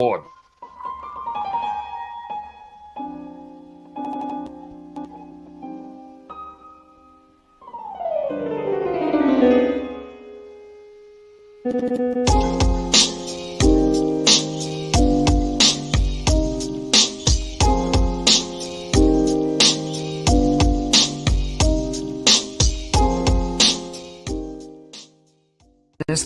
Lord.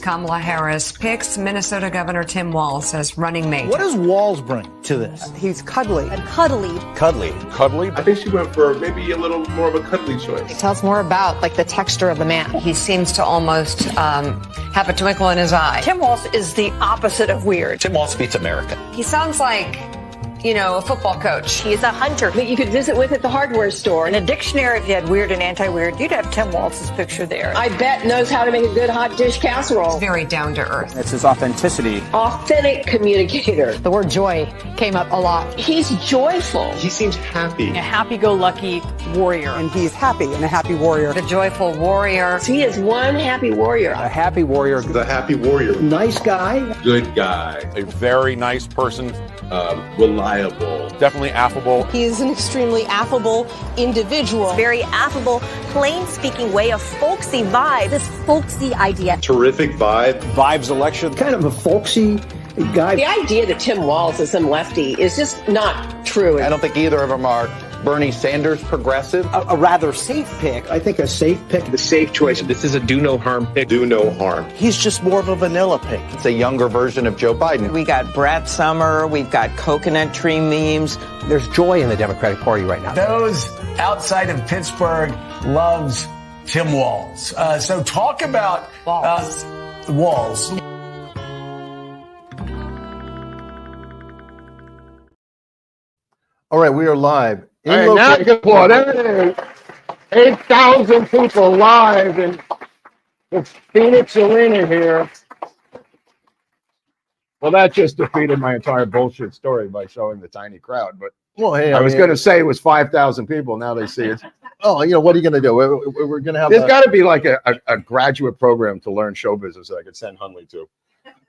Kamala Harris picks Minnesota Governor Tim Walz as running mate. What does Walz bring to this? He's cuddly. Cuddly. Cuddly? I think she went for maybe a little more of a cuddly choice. It tells more about the texture of the man. He seems to almost have a twinkle in his eye. Tim Walz is the opposite of weird. Tim Walz beats America. He sounds like, a football coach. He's a hunter That you could visit with at the hardware store. In a dictionary, if you had weird and anti-weird, you'd have Tim Walz's picture there. I bet knows how to make a good hot dish casserole. Very down to earth. It's his authenticity. Authentic communicator. The word joy came up a lot. He's joyful. He seems happy. A happy-go-lucky warrior. And he's happy and a happy warrior. The joyful warrior. He is one happy warrior. A happy warrior. The happy warrior. Nice guy. Good guy. A very nice person. Reliable. Definitely affable. He is an extremely affable individual. Very affable, plain-speaking way, a folksy vibe. This folksy idea. Terrific vibe. Vibes election. Kind of a folksy guy. The idea that Tim Walz is some lefty is just not true. I don't think either of them are Bernie Sanders progressive. A rather safe pick. I think a safe pick. The safe choice. This is a do no harm pick. Do no harm. He's just more of a vanilla pick. It's a younger version of Joe Biden. We got Brad Summer, we've got coconut tree memes. There's joy in the Democratic Party right now. Those outside of Pittsburgh loves Tim Walz. So talk about Walz. All right, we are live. Hey, now you can applaud. There it is. 8,000 people live in the Phoenix Arena here. Well, that just defeated my entire bullshit story by showing the tiny crowd. But Well, hey, I was going to say it was 5,000 people. Now they see it. Oh, what are you going to do? We're going to have. There's got to be like a graduate program to learn show business that I could send Hunley to.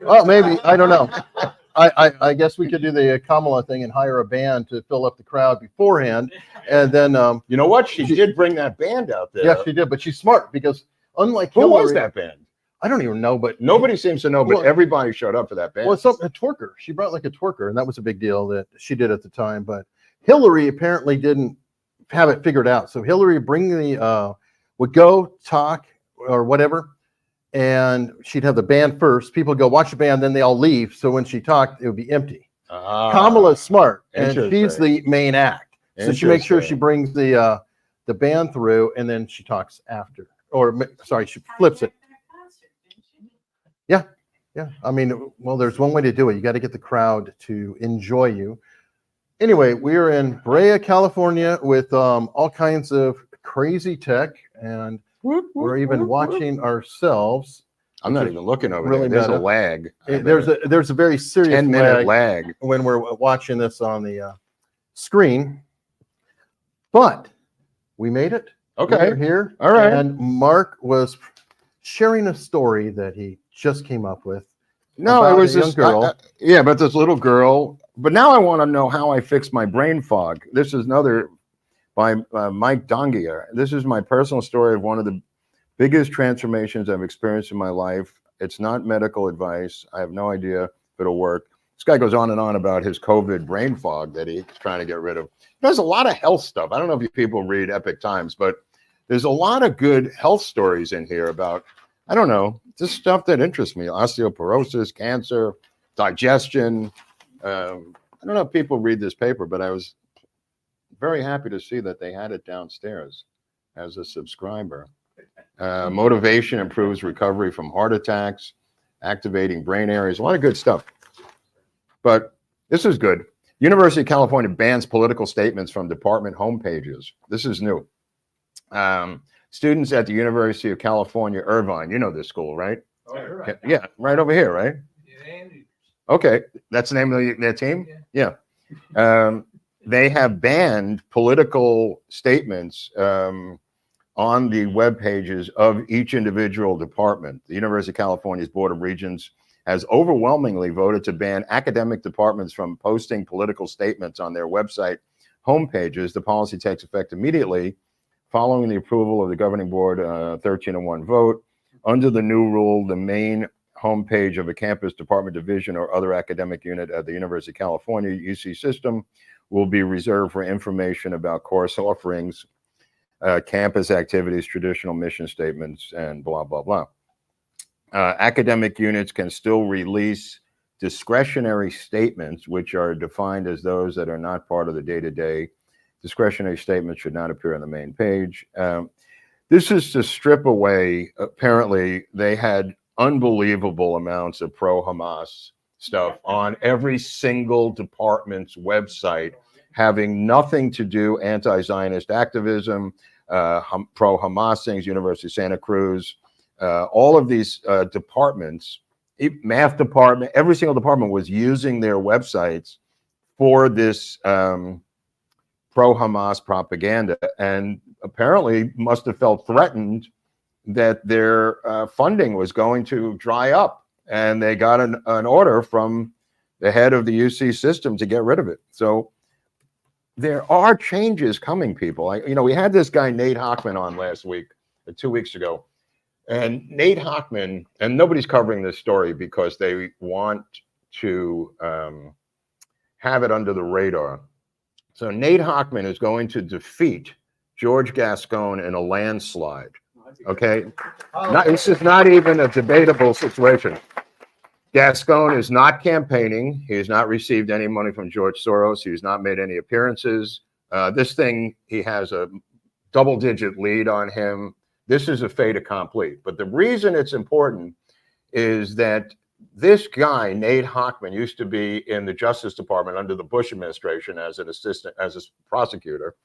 Oh, maybe. I don't know. I guess we could do the Kamala thing and hire a band to fill up the crowd beforehand, and then you know what? She did bring that band out there. Yes, she did. But she's smart because unlike Who Hillary, was that band? I don't even know, but Nobody seems to know, but everybody showed up for that band. Well, it's a twerker. She brought like a twerker, and that was a big deal that she did at the time. But Hillary apparently didn't have it figured out. So Hillary would go talk or whatever, and she'd have the band first. People go watch the band, then they all leave. So when she talked, it would be empty. Kamala's smart, and she's the main act. So she makes sure she brings the band through, and then she talks after. Or sorry, she flips it. Yeah. I mean, well, there's one way to do it. You got to get the crowd to enjoy you. Anyway, we're in Brea, California with all kinds of crazy tech, and we're even watching ourselves. I'm not even looking over there. There's a lag. There's a very serious 10-minute lag when we're watching this on the screen. But we made it. Okay. We're here. All right. And Mark was sharing a story that he just came up with. No, it was this girl. But this little girl. But now I want to know how I fixed my brain fog. This is another by Mike Dongier. This is my personal story of one of the biggest transformations I've experienced in my life. It's not medical advice. I have no idea if it'll work. This guy goes on and on about his COVID brain fog that he's trying to get rid of. There's a lot of health stuff. I don't know if you people read Epic Times, but there's a lot of good health stories in here about, I don't know, just stuff that interests me. Osteoporosis, cancer, digestion. I don't know if people read this paper, but I was very happy to see that they had it downstairs as a subscriber. Motivation improves recovery from heart attacks, activating brain areas, a lot of good stuff. But this is good. University of California bans political statements from department homepages. This is new. Students at the University of California, Irvine, you know this school, right? Oh, right. Yeah, right over here, right? Yeah. Okay, that's the name of their team? Yeah. They have banned political statements on the web pages of each individual department. The University of California's Board of Regents has overwhelmingly voted to ban academic departments from posting political statements on their website homepages. The policy takes effect immediately following the approval of the governing board 13-1 vote. Under the new rule, the main homepage of a campus, department, division, or other academic unit at the University of California UC system will be reserved for information about course offerings, campus activities, traditional mission statements, and blah, blah, blah. Academic units can still release discretionary statements, which are defined as those that are not part of the day-to-day. Discretionary statements should not appear on the main page. This is to strip away, apparently, they had unbelievable amounts of pro-Hamas stuff on every single department's website, having nothing to do anti-Zionist activism, pro-Hamas things, University of Santa Cruz, all of these departments, math department, every single department was using their websites for this pro-Hamas propaganda, and apparently must have felt threatened that their funding was going to dry up, and they got an order from the head of the UC system to get rid of it. So there are changes coming, people. We had this guy Nate Hochman on last week, 2 weeks ago, and Nate Hochman, and nobody's covering this story because they want to have it under the radar. So Nate Hochman is going to defeat George Gascon in a landslide. Okay, this is not even a debatable situation. Gascon is not campaigning. He has not received any money from George Soros. He has not made any appearances. This thing, he has a double-digit lead on him. This is a fait accompli. But the reason it's important is that this guy, Nate Hochman, used to be in the Justice Department under the Bush administration as an assistant, as a prosecutor.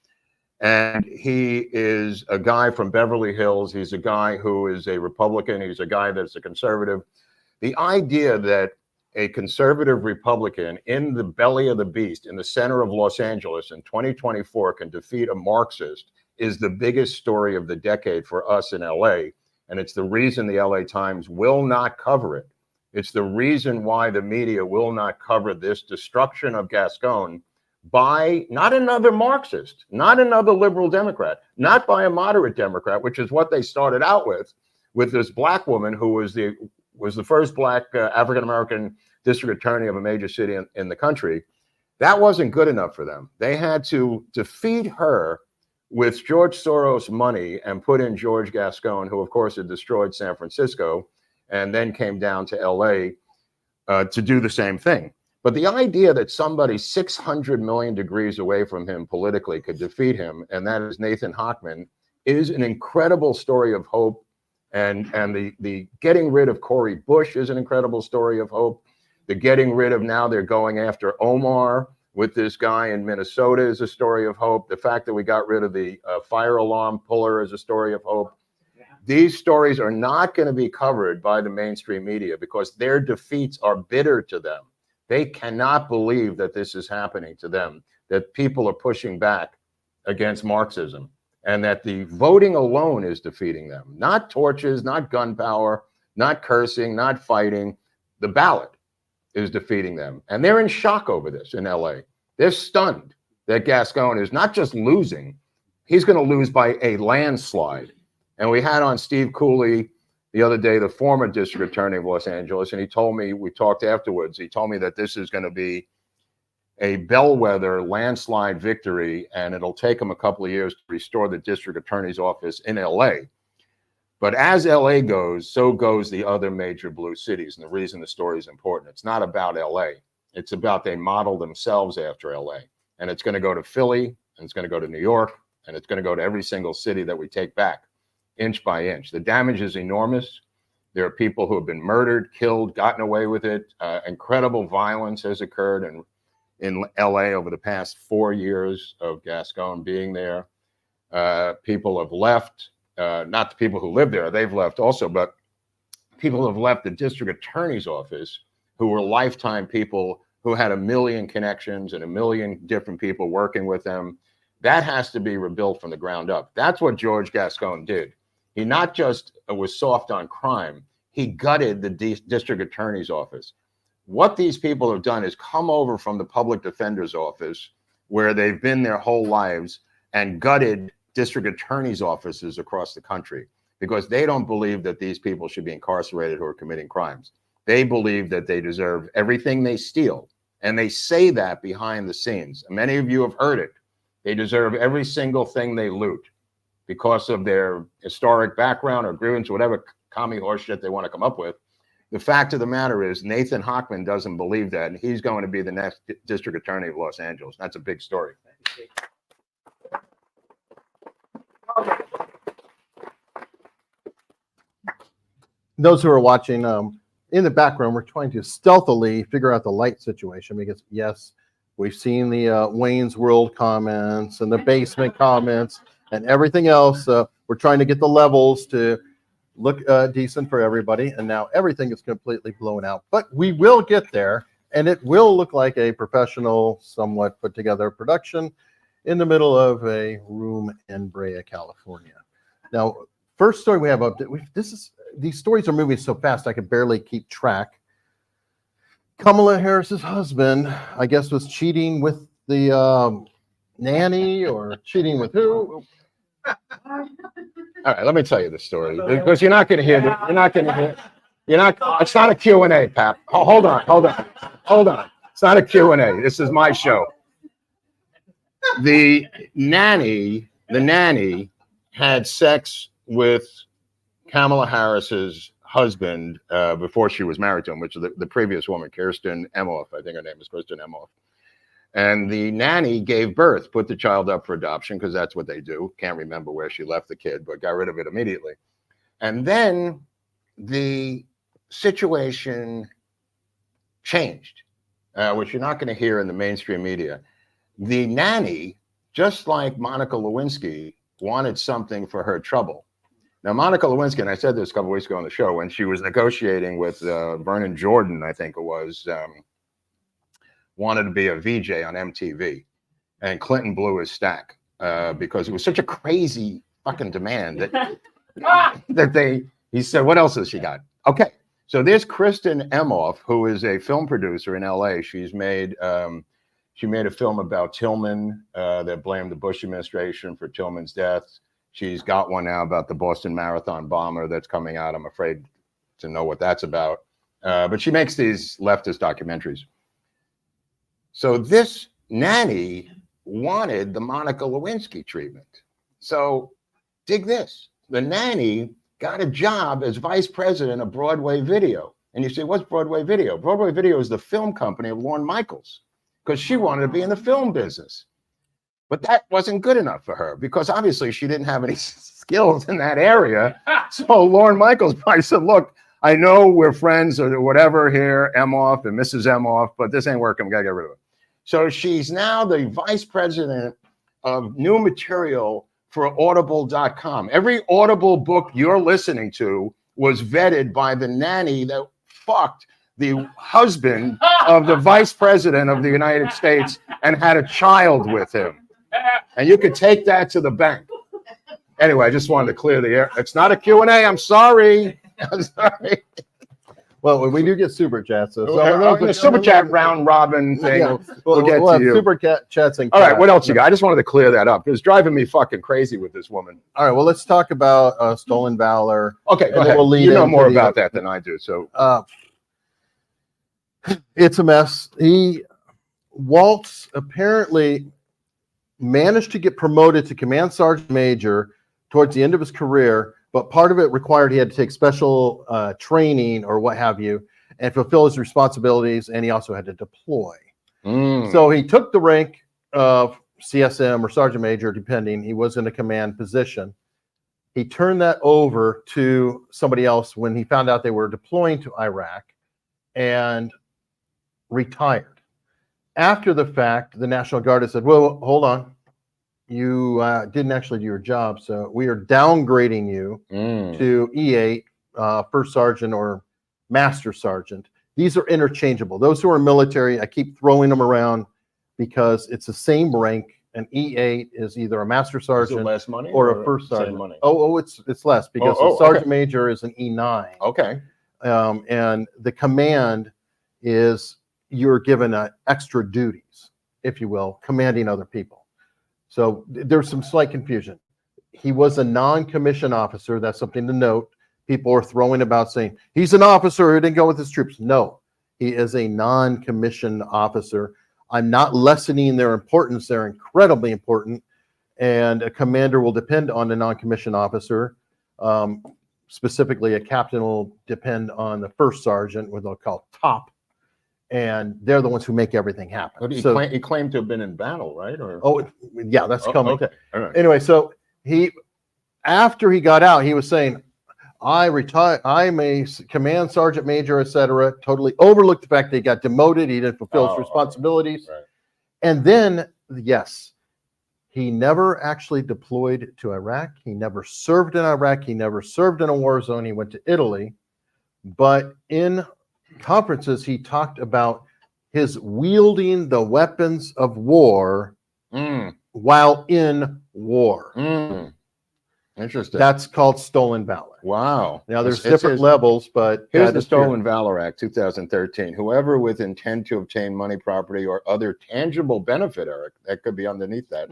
And he is a guy from Beverly Hills. He's a guy who is a Republican. He's a guy that's a conservative. The idea that a conservative Republican in the belly of the beast, in the center of Los Angeles in 2024 can defeat a Marxist is the biggest story of the decade for us in LA. And it's the reason the LA Times will not cover it. It's the reason why the media will not cover this destruction of Gascon by not another Marxist, not another liberal Democrat, not by a moderate Democrat, which is what they started out with this black woman who was the first black African-American district attorney of a major city in the country. That wasn't good enough for them. They had to defeat her with George Soros money and put in George Gascon, who of course had destroyed San Francisco and then came down to LA to do the same thing. But the idea that somebody 600 million degrees away from him politically could defeat him, and that is Nathan Hochman, is an incredible story of hope. And the getting rid of Cori Bush is an incredible story of hope. The getting rid of, now they're going after Omar with this guy in Minnesota is a story of hope. The fact that we got rid of the fire alarm puller is a story of hope. These stories are not going to be covered by the mainstream media because their defeats are bitter to them. They cannot believe that this is happening to them, that people are pushing back against Marxism, and that the voting alone is defeating them. Not torches, not gunpowder, not cursing, not fighting. The ballot is defeating them. And they're in shock over this in LA. They're stunned that Gascon is not just losing, he's going to lose by a landslide. And we had on Steve Cooley the other day, the former district attorney of Los Angeles, and he told me, we talked afterwards, he told me that this is going to be a bellwether landslide victory, and it'll take him a couple of years to restore the district attorney's office in LA. But as LA goes, so goes the other major blue cities. And the reason the story is important, it's not about LA. It's about they model themselves after LA. And it's going to go to Philly, and it's going to go to New York, and it's going to go to every single city that we take back, inch by inch. The damage is enormous. There are people who have been murdered, killed, gotten away with it. Incredible violence has occurred in LA over the past 4 years of Gascon being there. People have left, not the people who live there, they've left also, but people have left the district attorney's office who were lifetime people who had 1 million connections and 1 million different people working with them. That has to be rebuilt from the ground up. That's what George Gascon did. He not just was soft on crime, he gutted the district attorney's office. What these people have done is come over from the public defender's office, where they've been their whole lives, and gutted district attorney's offices across the country, because they don't believe that these people should be incarcerated who are committing crimes. They believe that they deserve everything they steal. And they say that behind the scenes. Many of you have heard it. They deserve every single thing they loot because of their historic background or grievance, whatever commie horse shit they want to come up with. The fact of the matter is Nathan Hochman doesn't believe that, and he's going to be the next district attorney of Los Angeles. That's a big story. Those who are watching, in the background, we're trying to stealthily figure out the light situation, because yes, we've seen the Wayne's World comments and the basement comments and everything else. We're trying to get the levels to look decent for everybody, and now everything is completely blown out. But we will get there, and it will look like a professional, somewhat put together production in the middle of a room in Brea, California. Now, first story we have up. These stories are moving so fast I could barely keep track. Kamala Harris's husband, I guess, was cheating with the nanny, or cheating with who? All right, let me tell you the story, because you're not going to hear. It's not a Q&A, Pap. Oh, hold on. It's not a Q&A. This is my show. The nanny had sex with Kamala Harris's husband before she was married to him, which is the previous woman, Kirsten Emhoff. I think her name is Kirsten Emhoff. And the nanny gave birth, put the child up for adoption, because that's what they do. Can't remember where she left the kid, but got rid of it immediately. And then the situation changed, which you're not going to hear in the mainstream media. The nanny, just like Monica Lewinsky, wanted something for her trouble. Now, Monica Lewinsky, and I said this a couple of weeks ago on the show, when she was negotiating with Vernon Jordan, I think it was, wanted to be a VJ on MTV. And Clinton blew his stack because it was such a crazy fucking demand that he said, what else has she got? Okay, so there's Kristen Emhoff, who is a film producer in LA. She made a film about Tillman that blamed the Bush administration for Tillman's death. She's got one now about the Boston Marathon bomber that's coming out. I'm afraid to know what that's about. But she makes these leftist documentaries. So this nanny wanted the Monica Lewinsky treatment. So dig this. The nanny got a job as vice president of Broadway Video. And you say, what's Broadway Video? Broadway Video is the film company of Lorne Michaels, because she wanted to be in the film business. But that wasn't good enough for her, because obviously she didn't have any skills in that area. So Lorne Michaels probably said, look, I know we're friends or whatever here, Emhoff and Mrs. Emhoff, but this ain't working. We got to get rid of it. So she's now the vice president of new material for Audible.com. Every Audible book you're listening to was vetted by the nanny that fucked the husband of the vice president of the United States and had a child with him. And you could take that to the bank. Anyway, I just wanted to clear the air. It's not a Q&A. I'm sorry. I'm sorry. Well, we do get super chats. So the super chat round robin thing. Yeah. We'll get to you. Super chats and all right, what else you got? I just wanted to clear that up. It's driving me fucking crazy with this woman. All right, well, let's talk about stolen valor. Okay, go ahead. You know more about that than I do. So it's a mess. Walz apparently managed to get promoted to command sergeant major towards the end of his career, but part of it required he had to take special training or what have you and fulfill his responsibilities, and he also had to deploy. So he took the rank of CSM or sergeant major, depending. He was in a command position. He turned that over to somebody else when he found out they were deploying to Iraq, and retired. After the fact, the National Guard has said, well, hold on. You didn't actually do your job, so we are downgrading you to E8, first sergeant or master sergeant. These are interchangeable. Those who are military, I keep throwing them around because it's the same rank. An E8 is either a master sergeant less money or a first sergeant. Money? Oh, it's less, because a sergeant major is an E9. Okay. And the command is you're given extra duties, if you will, commanding other people. So there's some slight confusion. He was a non-commissioned officer. That's something to note. People are throwing about saying he's an officer who didn't go with his troops. No, he is a non-commissioned officer. I'm not lessening their importance. They're incredibly important. And a commander will depend on a non-commissioned officer. Specifically, a captain will depend on the first sergeant, what they'll call top. And they're the ones who make everything happen. But he, So, he claimed to have been in battle, right? Or yeah, that's coming. Okay, all right. Anyway, so after he got out, he was saying, I retired, I'm a command sergeant major, etc. Totally overlooked the fact that he got demoted. He didn't fulfill his responsibilities. Right. And then, yes, he never actually deployed to Iraq. He never served in Iraq. He never served in a war zone. He went to Italy. But in conferences, he talked about his wielding the weapons of war while in war. Interesting. That's called stolen valor. Wow. Now, there's different levels, but here's the Stolen Valor Act, 2013. Whoever with intent to obtain money, property, or other tangible benefit, Eric, that could be underneath that,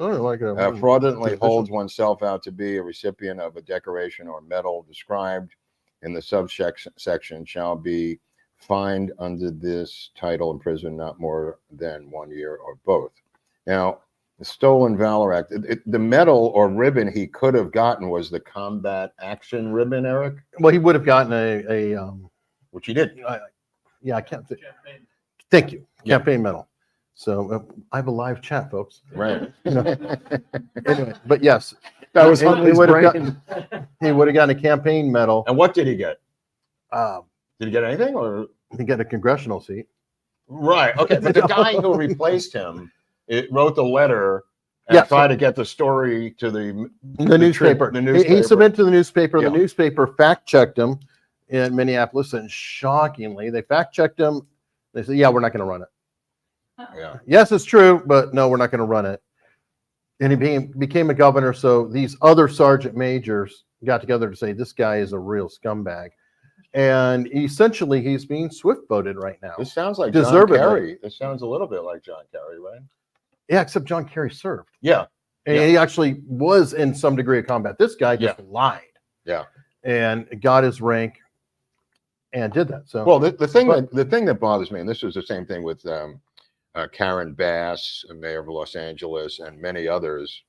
fraudulently holds oneself out to be a recipient of a decoration or medal described in the subsection shall be fined under this title in prison not more than 1 year or both. Now, the Stolen Valor Act, the medal or ribbon he could have gotten was the combat action ribbon, Eric? Well, he would have gotten which he did. Yeah, I can't think. Thank you. Campaign medal. So I have a live chat, folks. Right. Anyway, but yes, that was he would have gotten a campaign medal. And what did he get? Did he get anything, or he got a congressional seat? Right. Okay. But the guy who replaced him, wrote the letter and tried to get the story to the newspaper. He submitted to the newspaper. Yeah. The newspaper fact-checked him in Minneapolis, and shockingly, they fact-checked him. They said, "Yeah, we're not going to run it." Yeah. Yes, it's true, but no, we're not going to run it. And he became a governor. So these other sergeant majors got together to say this guy is a real scumbag, and essentially he's being swift-voted right now. This sounds like John Kerry. This sounds a little bit like John Kerry, right? Yeah, except John Kerry served. Yeah. And he actually was in some degree of combat. This guy just lied. Yeah. And got his rank and did that. So well, the thing that bothers me, and this was the same thing with Karen Bass, mayor of Los Angeles, and many others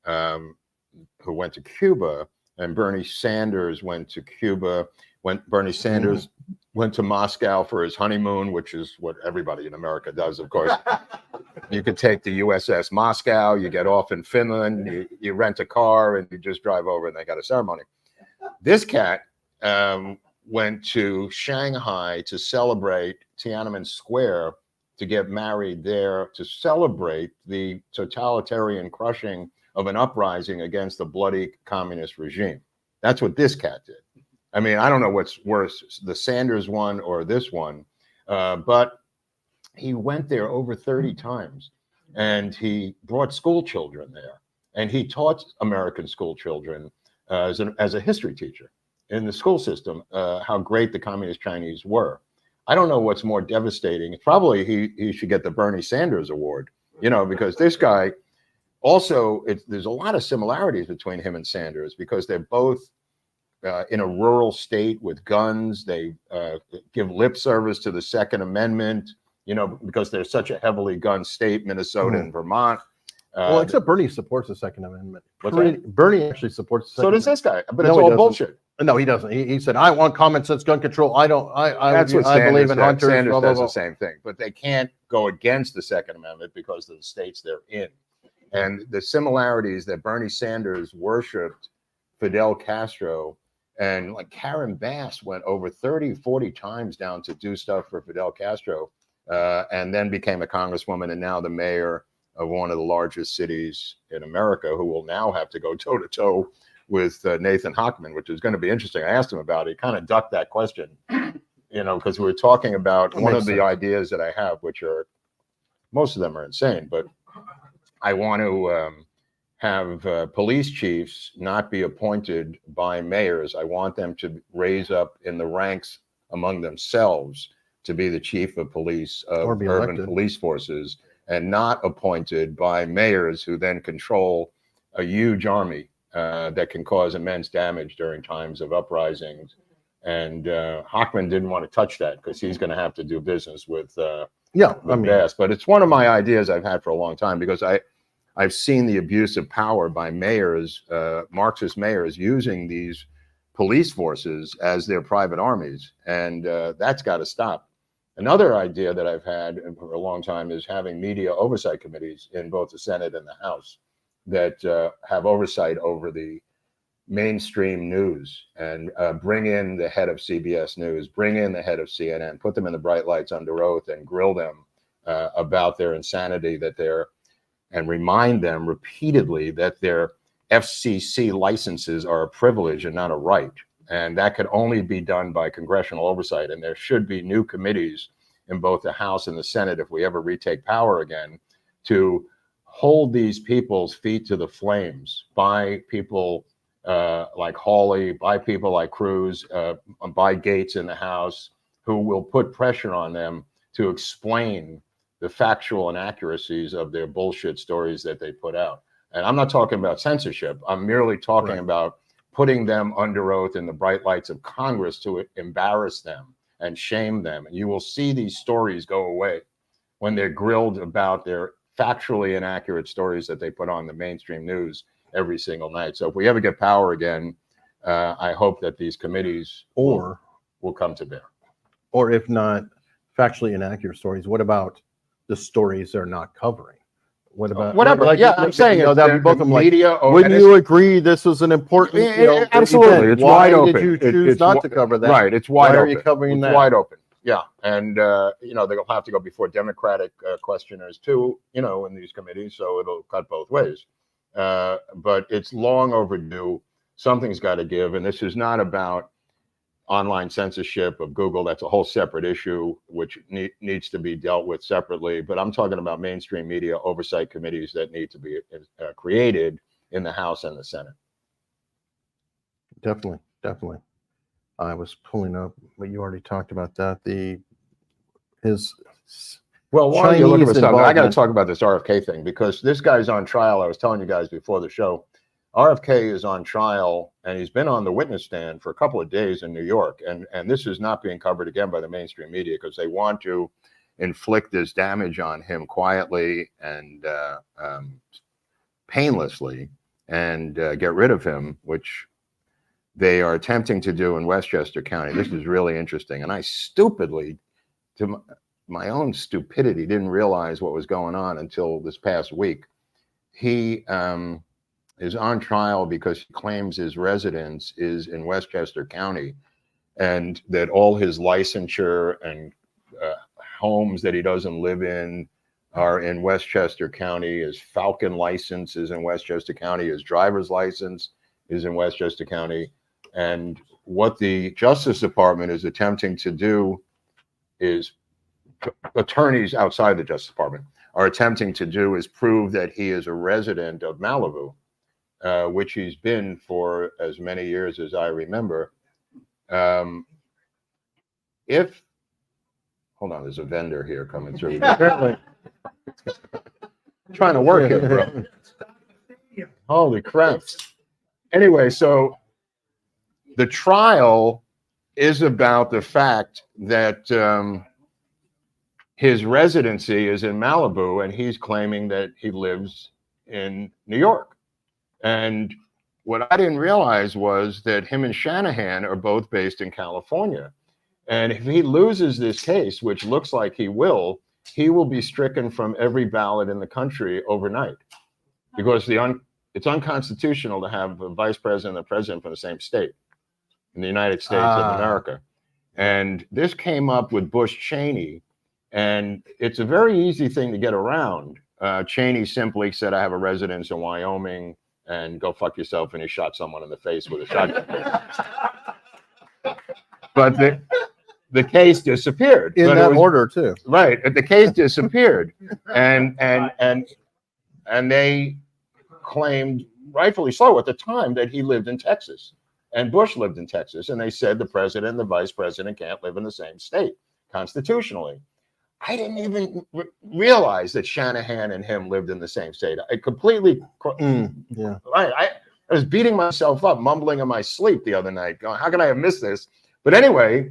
who went to Cuba, and Bernie Sanders went to Cuba. Bernie Sanders went to Moscow for his honeymoon, which is what everybody in America does, of course. You could take the USS Moscow, you get off in Finland, you rent a car, and you just drive over, and they got a ceremony. This cat went to Shanghai to celebrate Tiananmen Square, to get married there, to celebrate the totalitarian crushing of an uprising against the bloody communist regime. That's what this cat did. I mean, I don't know what's worse, the Sanders one or this one, but he went there over 30 times, and he brought school children there, and he taught American school children as a history teacher in the school system how great the communist Chinese were. I don't know what's more devastating. Probably he should get the Bernie Sanders Award, because this guy also, there's a lot of similarities between him and Sanders, because they're both in a rural state with guns. They give lip service to the Second Amendment, because they're such a heavily gun state, Minnesota and Vermont. Well, except Bernie supports the Second Amendment. Bernie actually supports the Second Amendment. So does this guy, but it's all bullshit. No, he doesn't. He said, I want common sense gun control. I believe in hunters. Sanders does the same thing, but they can't go against the Second Amendment because of the states they're in. And the similarities that Bernie Sanders worshipped Fidel Castro, and like Karen Bass went over 30, 40 times down to do stuff for Fidel Castro, and then became a congresswoman and now the mayor of one of the largest cities in America, who will now have to go toe-to-toe with Nathan Hochman, which is going to be interesting. I asked him about it. He kind of ducked that question, because we were talking about one of the ideas that I have, which are, most of them are insane, but I want to have police chiefs not be appointed by mayors. I want them to raise up in the ranks among themselves to be the chief of police of Or be urban elected. police forces, and not appointed by mayors who then control a huge army that can cause immense damage during times of uprisings. And Hochman didn't want to touch that because he's going to have to do business with Bass. But it's one of my ideas I've had for a long time, because I've seen the abuse of power by mayors, Marxist mayors, using these police forces as their private armies, and that's got to stop. Another idea that I've had for a long time is having media oversight committees in both the Senate and the House that have oversight over the mainstream news, and bring in the head of CBS News, bring in the head of CNN, put them in the bright lights under oath and grill them about their insanity and remind them repeatedly that their FCC licenses are a privilege and not a right. And that could only be done by congressional oversight. And there should be new committees in both the House and the Senate, if we ever retake power again, to hold these people's feet to the flames by people like Hawley, by people like Cruz, by Gates in the House, who will put pressure on them to explain the factual inaccuracies of their bullshit stories that they put out. And I'm not talking about censorship. I'm merely talking about putting them under oath in the bright lights of Congress to embarrass them and shame them. And you will see these stories go away when they're grilled about their factually inaccurate stories that they put on the mainstream news every single night. So if we ever get power again, I hope that these committees will come to bear. Or if not factually inaccurate stories, what about the stories they're not covering? What about whatever? I'm saying that'd be both of them. Media, wouldn't you agree this was an important? Absolutely, event? it's Why wide open. Did you choose not to cover that? Right, it's wide open. open. Why are you covering that? Wide open. Yeah, and they'll have to go before Democratic questioners too. In these committees, so it'll cut both ways. But it's long overdue. Something's got to give, and this is not about online censorship of Google. That's a whole separate issue, which needs to be dealt with separately. But I'm talking about mainstream media oversight committees that need to be created in the House and the Senate. Definitely. I was pulling up, but you already talked about that. Well, while you're looking for something, I got to involvement. talk about this RFK thing, because this guy's on trial. I was telling you guys before the show, RFK is on trial, and he's been on the witness stand for a couple of days in New York. And this is not being covered again by the mainstream media, because they want to inflict this damage on him quietly and painlessly and get rid of him, which they are attempting to do in Westchester County. This is really interesting. And I stupidly, to my own stupidity, didn't realize what was going on until this past week. He is on trial because he claims his residence is in Westchester County, and that all his licensure and homes that he doesn't live in are in Westchester County. His Falcon license is in Westchester County. His driver's license is in Westchester County. And what the Justice Department is attempting to do is, attorneys outside the Justice Department are attempting to do, is prove that he is a resident of Malibu, which he's been for as many years as I remember. Hold on, there's a vendor here coming through. Apparently, trying to work it, bro. Holy crap. Anyway, so the trial is about the fact that his residency is in Malibu, and he's claiming that he lives in New York. And what I didn't realize was that him and Shanahan are both based in California. And if he loses this case, which looks like he will be stricken from every ballot in the country overnight, because it's unconstitutional to have a vice president and a president from the same state in the United States of America. And this came up with Bush Cheney, and it's a very easy thing to get around. Cheney simply said, I have a residence in Wyoming, and go fuck yourself, and he shot someone in the face with a shotgun. But the case disappeared. In that order too. Right. The case disappeared. And they claimed, rightfully so at the time, that he lived in Texas. and Bush lived in Texas, and they said the president and the vice president can't live in the same state constitutionally. I didn't even realize that Shanahan and him lived in the same state. I completely, yeah. I was beating myself up, mumbling in my sleep the other night, going, how could I have missed this? But anyway,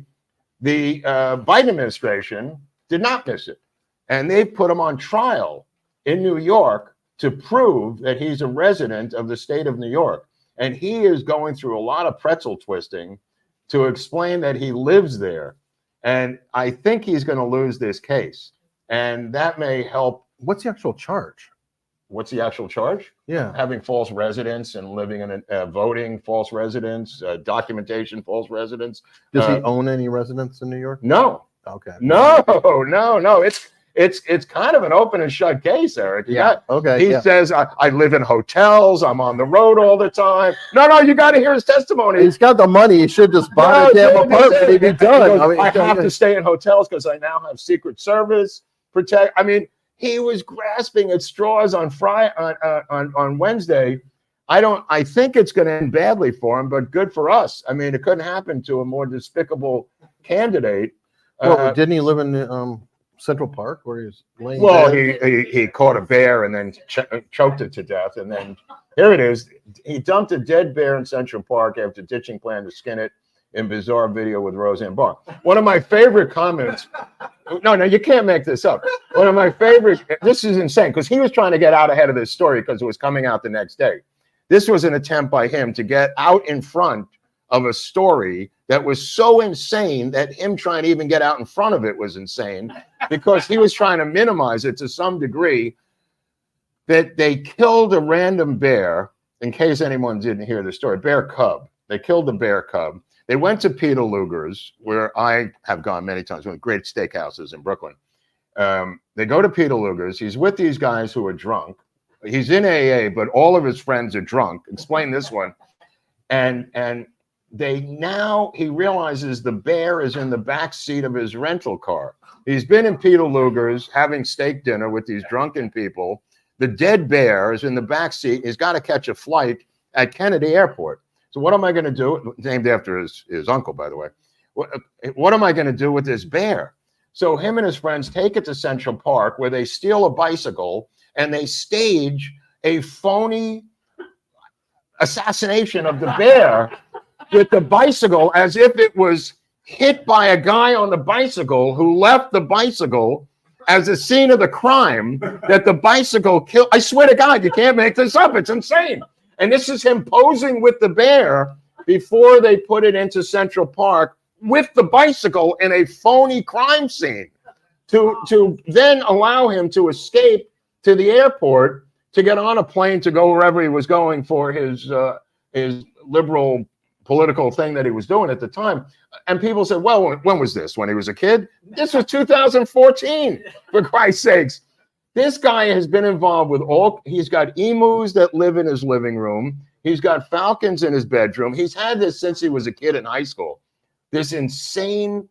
the Biden administration did not miss it. And they put him on trial in New York to prove that he's a resident of the state of New York. And he is going through a lot of pretzel twisting to explain that he lives there. And I think he's going to lose this case. And that may help. What's the actual charge? What's the actual charge? Yeah. Having false residence and living in voting false residence, documentation false residence. Does he own any residence in New York? No. Okay. No. It's kind of an open and shut case, Eric. He says, I live in hotels. I'm on the road all the time. No, you got to hear his testimony. He's got the money. He should just buy a damn apartment. He'd be done. Goes, I have to stay in hotels because I now have Secret Service protect. I mean, he was grasping at straws on Wednesday. I think it's going to end badly for him, but good for us. I mean, it couldn't happen to a more despicable candidate. Well, didn't he live in Central Park where he was laying? Well, he caught a bear and then choked it to death, and then here it is. He dumped a dead bear in Central Park after ditching plan to skin it in bizarre video with Roseanne Barr. One of my favorite comments. No, you can't make this up. One of my favorite. This is insane because he was trying to get out ahead of this story because it was coming out the next day. This was an attempt by him to get out in front of a story that was so insane that him trying to even get out in front of it was insane because he was trying to minimize it to some degree. That they killed a random bear, in case anyone didn't hear the story, bear cub. They killed the bear cub. They went to Peter Luger's, where I have gone many times, one of the great steakhouses in Brooklyn. They go to Peter Luger's. He's with these guys who are drunk. He's in AA, but all of his friends are drunk. Explain this one. And he realizes the bear is in the back seat of his rental car. He's been in Peter Luger's having steak dinner with these drunken people. The dead bear is in the back seat. He's got to catch a flight at Kennedy Airport. So what am I going to do? Named after his uncle, by the way. What am I going to do with this bear? So him and his friends take it to Central Park where they steal a bicycle and they stage a phony assassination of the bear with the bicycle as if it was hit by a guy on the bicycle who left the bicycle as a scene of the crime that the bicycle killed. I swear to God, you can't make this up. It's insane. And this is him posing with the bear before they put it into Central Park with the bicycle in a phony crime scene to then allow him to escape to the airport to get on a plane to go wherever he was going for his liberal political thing that he was doing at the time. And people said, well, when was this? When he was a kid? This was 2014, for Christ's sakes. This guy has been involved with he's got emus that live in his living room. He's got falcons in his bedroom. He's had this since he was a kid in high school. This insane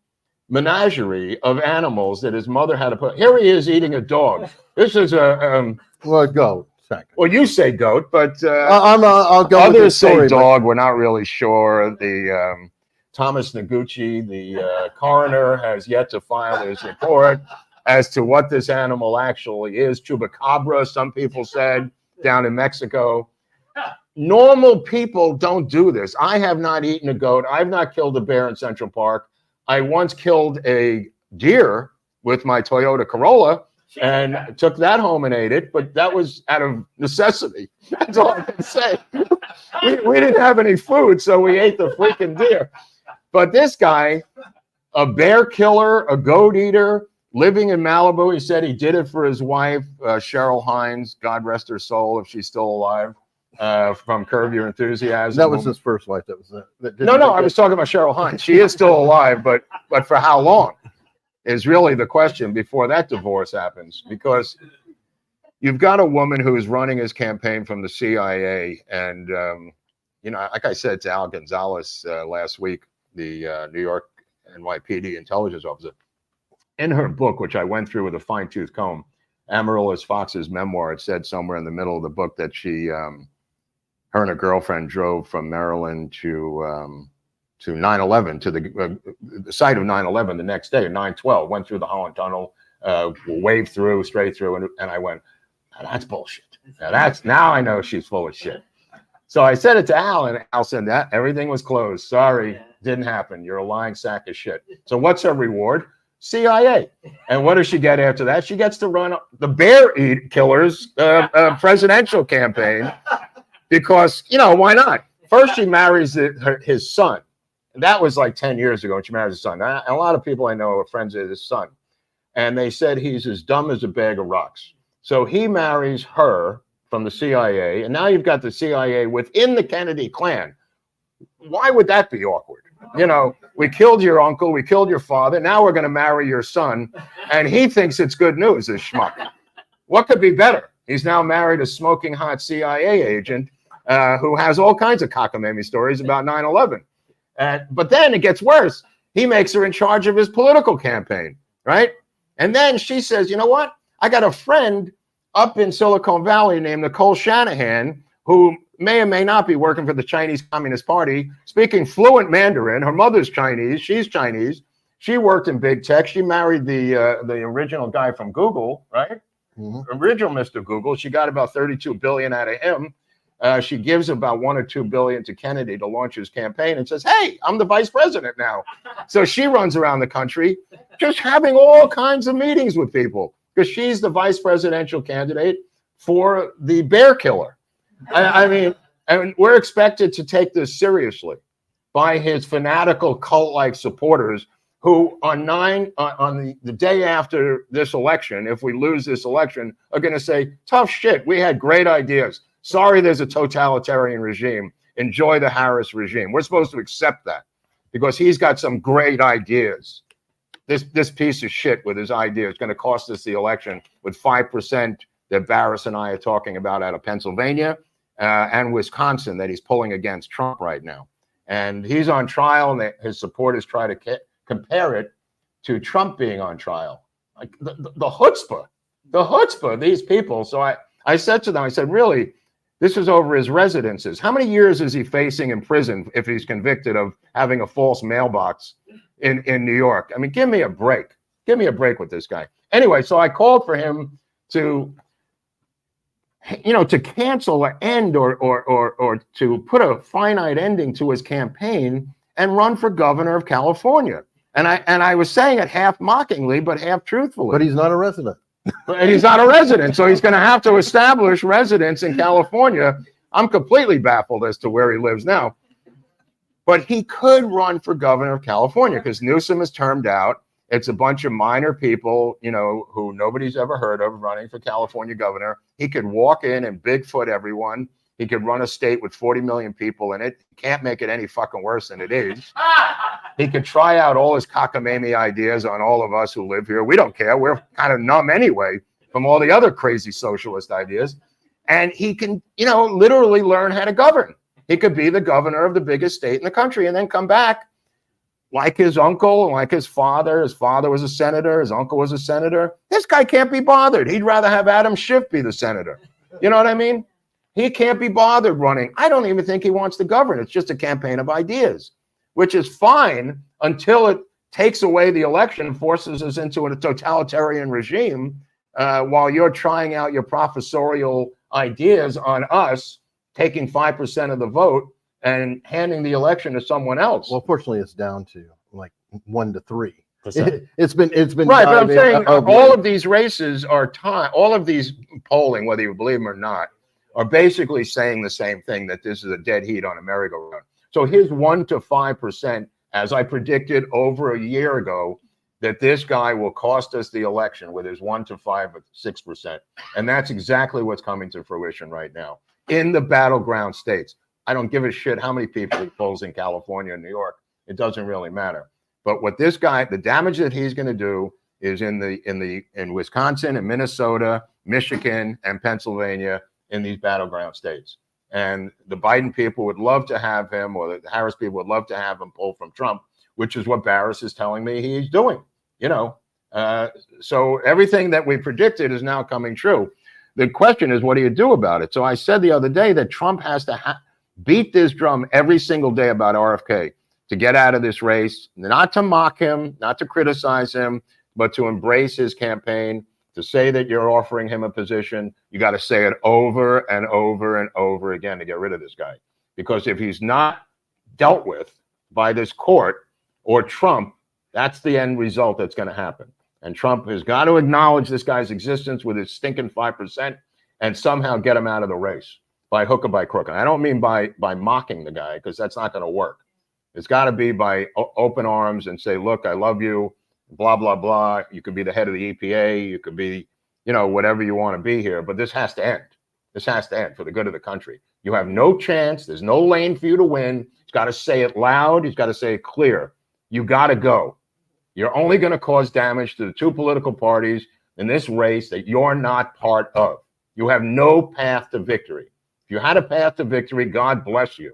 menagerie of animals that his mother had to put. Here he is eating a dog. This is a goat. Well, you say goat, but I'll go. Others say dog. We're not really sure. The Thomas Noguchi, the coroner, has yet to file his report as to what this animal actually is. Chupacabra, some people said, down in Mexico. Normal people don't do this. I have not eaten a goat. I've not killed a bear in Central Park. I once killed a deer with my Toyota Corolla and took that home and ate it, but that was out of necessity. That's all I can say. We didn't have any food, so we ate the freaking deer. But this guy, a bear killer, a goat eater, living in Malibu. He said he did it for his wife, Cheryl Hines, God rest her soul if she's still alive, from Curb Your Enthusiasm. That was his first wife. That was No, I was talking about Cheryl Hines. She is still alive, but for how long is really the question before that divorce happens, because you've got a woman who is running his campaign from the CIA. And, like I said to Al Gonzalez last week, the New York NYPD intelligence officer, in her book, which I went through with a fine-tooth comb, Amaryllis Fox's memoir, it said somewhere in the middle of the book that she her and her girlfriend drove from Maryland to 9/11, to the site of 9/11 the next day, 9/12, went through the Holland Tunnel, waved through, straight through, and I went, that's bullshit. Now I know she's full of shit. So I said it to Al, and Al said that everything was closed. Sorry, didn't happen. You're a lying sack of shit. So what's her reward? CIA. And what does she get after that? She gets to run the Bear Eat Killers presidential campaign because, why not? First, she marries his son. And that was like 10 years ago when she married his son. And a lot of people I know are friends of his son. And they said he's as dumb as a bag of rocks. So he marries her from the CIA. And now you've got the CIA within the Kennedy clan. Why would that be awkward? We killed your uncle, we killed your father. Now we're going to marry your son. And he thinks it's good news, this schmuck. What could be better? He's now married a smoking hot CIA agent who has all kinds of cockamamie stories about 9/11. But then it gets worse. He makes her in charge of his political campaign, right? And then she says, you know what? I got a friend up in Silicon Valley named Nicole Shanahan, who may or may not be working for the Chinese Communist Party, speaking fluent Mandarin. Her mother's Chinese. She's Chinese. She worked in big tech. She married the original guy from Google, right? Mm-hmm. Original Mr. Google. She got about $32 billion out of him. She gives about $1 or $2 billion to Kennedy to launch his campaign and says, hey, I'm the vice president now. So she runs around the country just having all kinds of meetings with people because she's the vice presidential candidate for the bear killer. I mean, and we're expected to take this seriously by his fanatical cult-like supporters who on the day after this election, if we lose this election, are going to say, tough shit, we had great ideas. Sorry, there's a totalitarian regime. Enjoy the Harris regime. We're supposed to accept that because he's got some great ideas. This piece of shit with his ideas is going to cost us the election with 5% that Barris and I are talking about out of Pennsylvania and Wisconsin that he's pulling against Trump right now. And he's on trial, and his supporters try to compare it to Trump being on trial. Like the chutzpah, these people. So I said to them, I said, really, this is over his residences. How many years is he facing in prison if he's convicted of having a false mailbox in New York? I mean, give me a break. Give me a break with this guy. Anyway, so I called for him to cancel or end or to put a finite ending to his campaign and run for governor of California. And I was saying it half mockingly, but half truthfully. But he's not a resident. And he's not a resident, so he's going to have to establish residence in California. I'm completely baffled as to where he lives now. But he could run for governor of California because Newsom is termed out. It's a bunch of minor people, who nobody's ever heard of running for California governor. He could walk in and Bigfoot everyone. He could run a state with 40 million people in it. Can't make it any fucking worse than it is. He could try out all his cockamamie ideas on all of us who live here. We don't care. We're kind of numb anyway from all the other crazy socialist ideas. And he can, literally learn how to govern. He could be the governor of the biggest state in the country and then come back like his uncle, like his father. His father was a senator. His uncle was a senator. This guy can't be bothered. He'd rather have Adam Schiff be the senator. You know what I mean? He can't be bothered running. I don't even think he wants to govern. It's just a campaign of ideas, which is fine until it takes away the election and forces us into a totalitarian regime while you're trying out your professorial ideas on us, taking 5% of the vote and handing the election to someone else. Well, fortunately, it's down to like 1 to 3%. It's been right. But I'm saying all of these races are all of these polling, whether you believe them or not, are basically saying the same thing, that this is a dead heat on a merry-go-round. So his 1 to 5%, as I predicted over a year ago, that this guy will cost us the election with his 1 to 5 or 6%. And that's exactly what's coming to fruition right now in the battleground states. I don't give a shit how many people he polls in California and New York. It doesn't really matter. But what this guy, the damage that he's going to do is in Wisconsin and Minnesota, Michigan and Pennsylvania, in these battleground states. And the Biden people would love to have him, or the Harris people would love to have him pull from Trump, which is what Barris is telling me he's doing, So everything that we predicted is now coming true. the question is, what do you do about it? So I said the other day that Trump has to beat this drum every single day about RFK to get out of this race, not to mock him, not to criticize him, but to embrace his campaign, to say that you're offering him a position. You got to say it over and over and over again to get rid of this guy. Because if he's not dealt with by this court or Trump, that's the end result that's going to happen. And Trump has got to acknowledge this guy's existence with his stinking 5% and somehow get him out of the race by hook or by crook. And I don't mean by mocking the guy, because that's not going to work. It's got to be by open arms and say, look, I love you, blah, blah, blah. You could be the head of the EPA. You could be, you know, whatever you want to be here. But this has to end. This has to end for the good of the country. You have no chance. There's no lane for you to win. He's got to say it loud. He's got to say it clear. You got to go. You're only going to cause damage to the two political parties in this race that you're not part of. You have no path to victory. If you had a path to victory, God bless you.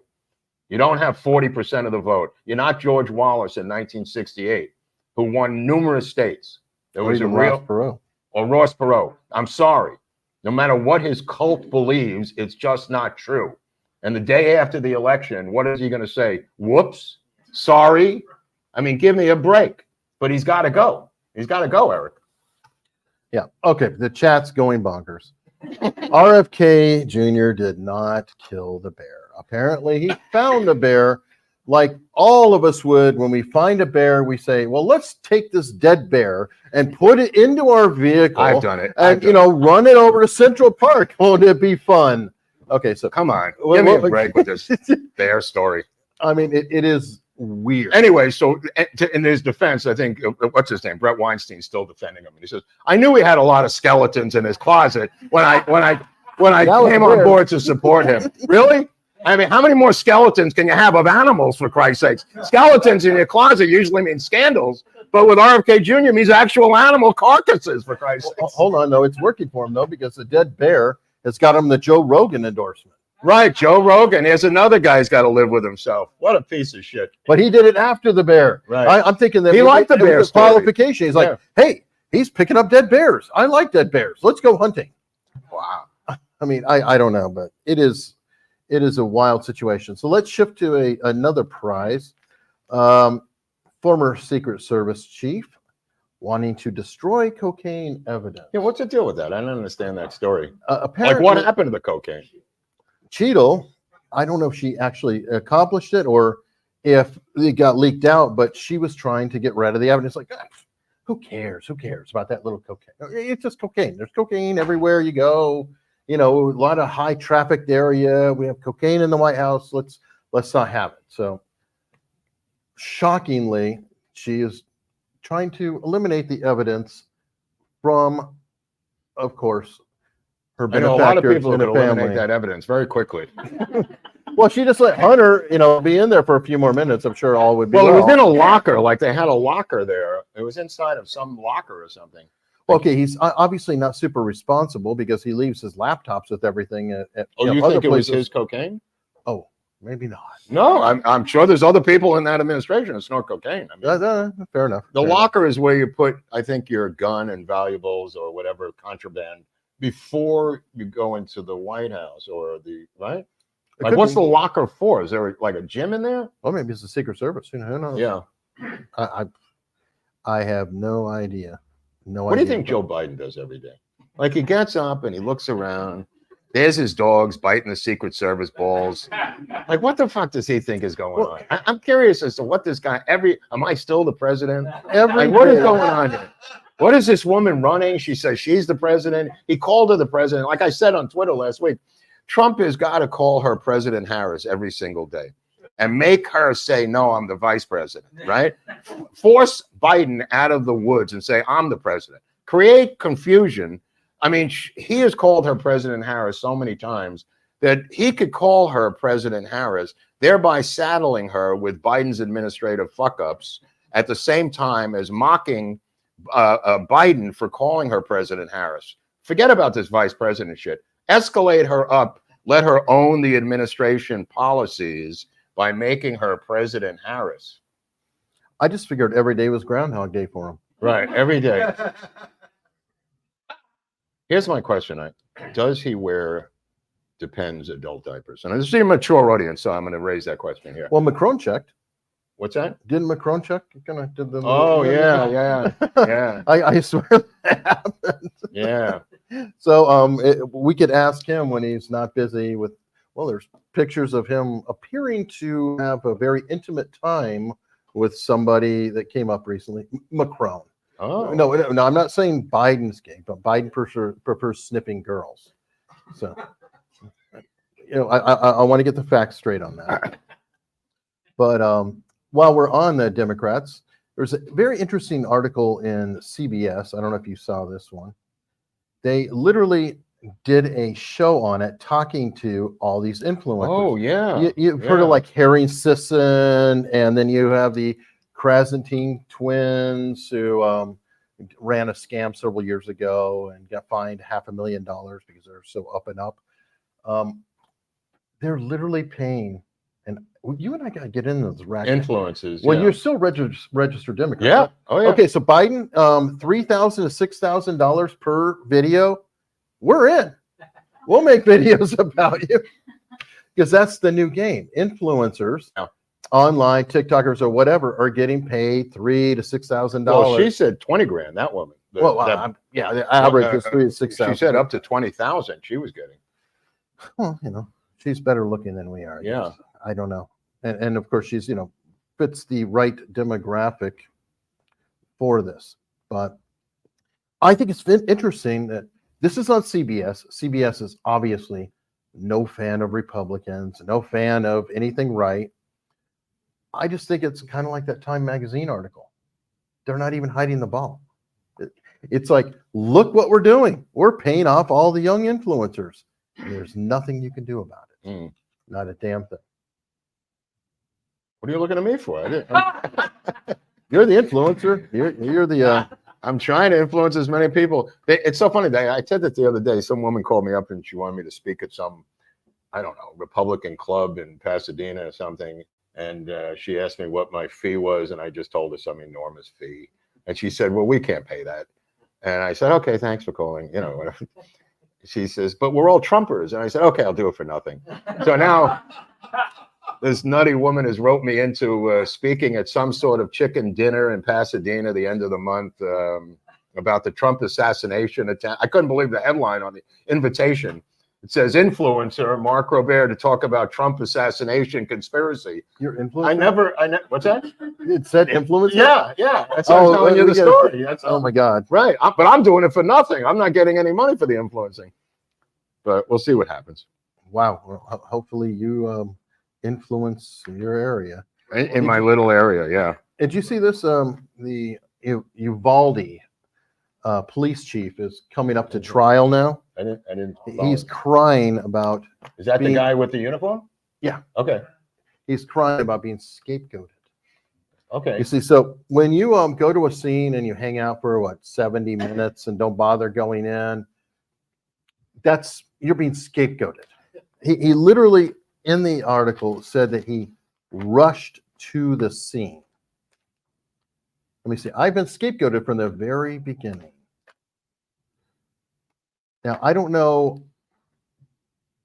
You don't have 40% of the vote. You're not George Wallace in 1968, who won numerous states. There was a real Ross Perot. I'm sorry. No matter what his cult believes, it's just not true. And the day after the election, what is he going to say? Whoops, sorry. I mean, give me a break. But he's got to go. He's got to go, Eric. Yeah. Okay. The chat's going bonkers. RFK Jr. did not kill the bear. Apparently, he found the bear, like all of us would. When we find a bear, we say, well, let's take this dead bear and put it into our vehicle. I've done it. And, run it over to Central Park. Won't it be fun? Okay. So come on. Give me a break with this bear story. I mean, it is weird. Anyway, so in his defense, I think, what's his name? Brett Weinstein's still defending him. And he says, I knew he had a lot of skeletons in his closet when I came on board to support him. Really? I mean, how many more skeletons can you have of animals, for Christ's sakes? Skeletons in your closet usually mean scandals, but with RFK Jr. means actual animal carcasses, for Christ's sake. Hold on, though. It's working for him, though, because the dead bear has got him the Joe Rogan endorsement. Right, Joe Rogan. Here's another guy who's got to live with himself. What a piece of shit. But he did it after the bear. Right. I'm thinking that he liked the bear qualification. He's like, hey, he's picking up dead bears. I like dead bears. Let's go hunting. Wow. I mean, I don't know, but it is a wild situation. So let's shift to another prize. Former Secret Service chief wanting to destroy cocaine evidence. Yeah, what's the deal with that? I don't understand that story. Apparently, like, what happened to the cocaine? Cheadle, I don't know if she actually accomplished it or if it got leaked out, but she was trying to get rid of the evidence. Like, who cares? Who cares about that little cocaine? It's just cocaine. There's cocaine everywhere you go. A lot of high trafficked area. We have cocaine in the White House. Let's not have it. So shockingly, she is trying to eliminate the evidence from, of course, her benefactors. A lot of people are going to eliminate that evidence very quickly. Well, she just let Hunter, be in there for a few more minutes. I'm sure all would be well. It was in a locker. Like, they had a locker there. It was inside of some locker or something. Okay, he's obviously not super responsible because he leaves his laptops with everything at you think it was his cocaine? Oh, maybe not. No, I'm sure there's other people in that administration that snort cocaine. I mean, fair enough. The locker is where you put, I think, your gun and valuables or whatever contraband before you go into the White House or right? Like, what's the locker for? Is there like a gym in there? Well, maybe it's the Secret Service. Who knows? Yeah. I have no idea. What do you think Joe Biden does every day? Like, he gets up and he looks around. There's his dogs biting the Secret Service balls. Like, what the fuck does he think is going on? I'm curious as to what this guy, am I still the president? Like, what is going on here? What is this woman running? She says she's the president. He called her the president. Like I said on Twitter last week, Trump has got to call her President Harris every single day and make her say, no, I'm the vice president, right? Force Biden out of the woods and say, I'm the president. Create confusion. I mean, he has called her President Harris so many times that he could call her President Harris, thereby saddling her with Biden's administrative fuck-ups at the same time as mocking Biden for calling her President Harris. Forget about this vice president shit. Escalate her up. Let her own the administration policies by making her President Harris. I just figured every day was Groundhog Day for him. Right, every day. Here's my question. does he wear Depends adult diapers? And this is a mature audience, so I'm going to raise that question here. Well, Macron checked. What's that? Didn't Macron check? Did the Oh, yeah. I swear that happened. Yeah. So we could ask him when he's not busy with, well, there's pictures of him appearing to have a very intimate time with somebody that came up recently, Macron. Oh. No, I'm not saying Biden's gay, but Biden prefers sniffing girls. So, I want to get the facts straight on that. But while we're on the Democrats, there's a very interesting article in CBS. I don't know if you saw this one. They literally did a show on it talking to all these influencers. Oh, yeah. You've heard of like Harry Sisson, and then you have the Krasantine twins who ran a scam several years ago and got fined $500,000 because they're so up and up. They're literally paying, and you and I got to get in those rackets. Influences. Well, yeah. you're still registered Democrat. Yeah. Right? Oh, yeah. Okay, so Biden, $3,000 to $6,000 per video. We're in. We'll make videos about you because that's the new game. Influencers, online TikTokers or whatever, are getting paid $3,000 to $6,000. Well, she said 20 grand. That woman. The average is 3,000 to 6,000. She said up to 20,000. She was getting. Well, she's better looking than we are. Yeah. I don't know. And of course she's, fits the right demographic for this. But I think it's interesting that this is on CBS. CBS is obviously no fan of Republicans, no fan of anything right. I just think it's kind of like that Time magazine article. They're not even hiding the ball. It's like, look what we're doing. We're paying off all the young influencers. And there's nothing you can do about it. Not a damn thing. What are you looking at me for? You're the influencer. You're the. I'm trying to influence as many people. It's so funny. I said that the other day. Some woman called me up and she wanted me to speak at some, I don't know, Republican club in Pasadena or something. And she asked me what my fee was, and I just told her some enormous fee. And she said, "Well, we can't pay that." And I said, "Okay, thanks for calling." Whatever. She says, "But we're all Trumpers." And I said, "Okay, I'll do it for nothing." So now this nutty woman has roped me into speaking at some sort of chicken dinner in Pasadena the end of the month about the Trump assassination attempt. I couldn't believe the headline on the invitation. It says, "Influencer Mark Robert to talk about Trump assassination conspiracy." Your influencer? I never. What's that? It said influencer? Yeah. That's how I'm telling you the story. Oh my God. Right. But I'm doing it for nothing. I'm not getting any money for the influencing. But we'll see what happens. Wow. Well, hopefully you influence your area. In my little area, yeah. Did you see this? The Uvalde police chief is coming up to trial now. I didn't. He's crying about. Is that the guy with the uniform? Yeah. Okay. He's crying about being scapegoated. Okay. You see, so when you go to a scene and you hang out for 70 minutes and don't bother going in, you're being scapegoated. He literally in the article said that he rushed to the scene. Let me see. I've been scapegoated from the very beginning. Now, I don't know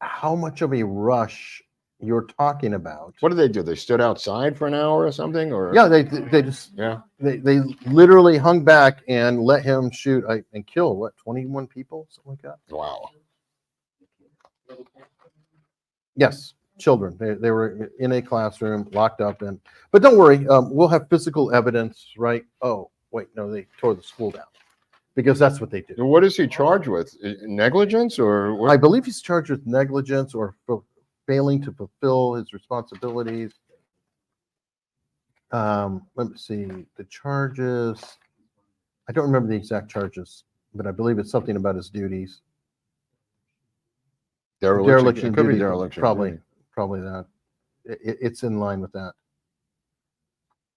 how much of a rush you're talking about. What did they do? They stood outside for an hour or something? Or yeah, they just they literally hung back and let him shoot and kill 21 people, something like that. Wow. Yes, children. They were in a classroom, locked up, but don't worry, we'll have physical evidence, right? Oh, wait, no, they tore the school down because that's what they do. What is he charged with? Negligence or what? I believe he's charged with negligence or failing to fulfill his responsibilities. Let me see the charges. I don't remember the exact charges, but I believe it's something about his duties. Dereliction. It could be duty, dereliction. Probably that. It's in line with that,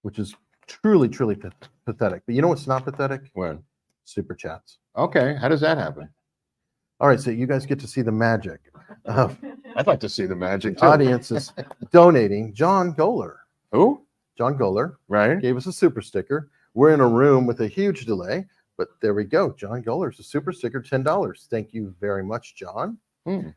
which is truly pathetic. But you know what's not pathetic? When? Super chats. Okay, how does that happen? All right, so you guys get to see the magic. I'd like to see the magic too. Audience is donating. John Goller. Who? John Goller. Right. Gave us a super sticker. We're in a room with a huge delay. But there we go. John Guller's a super sticker, $10. Thank you very much, John. And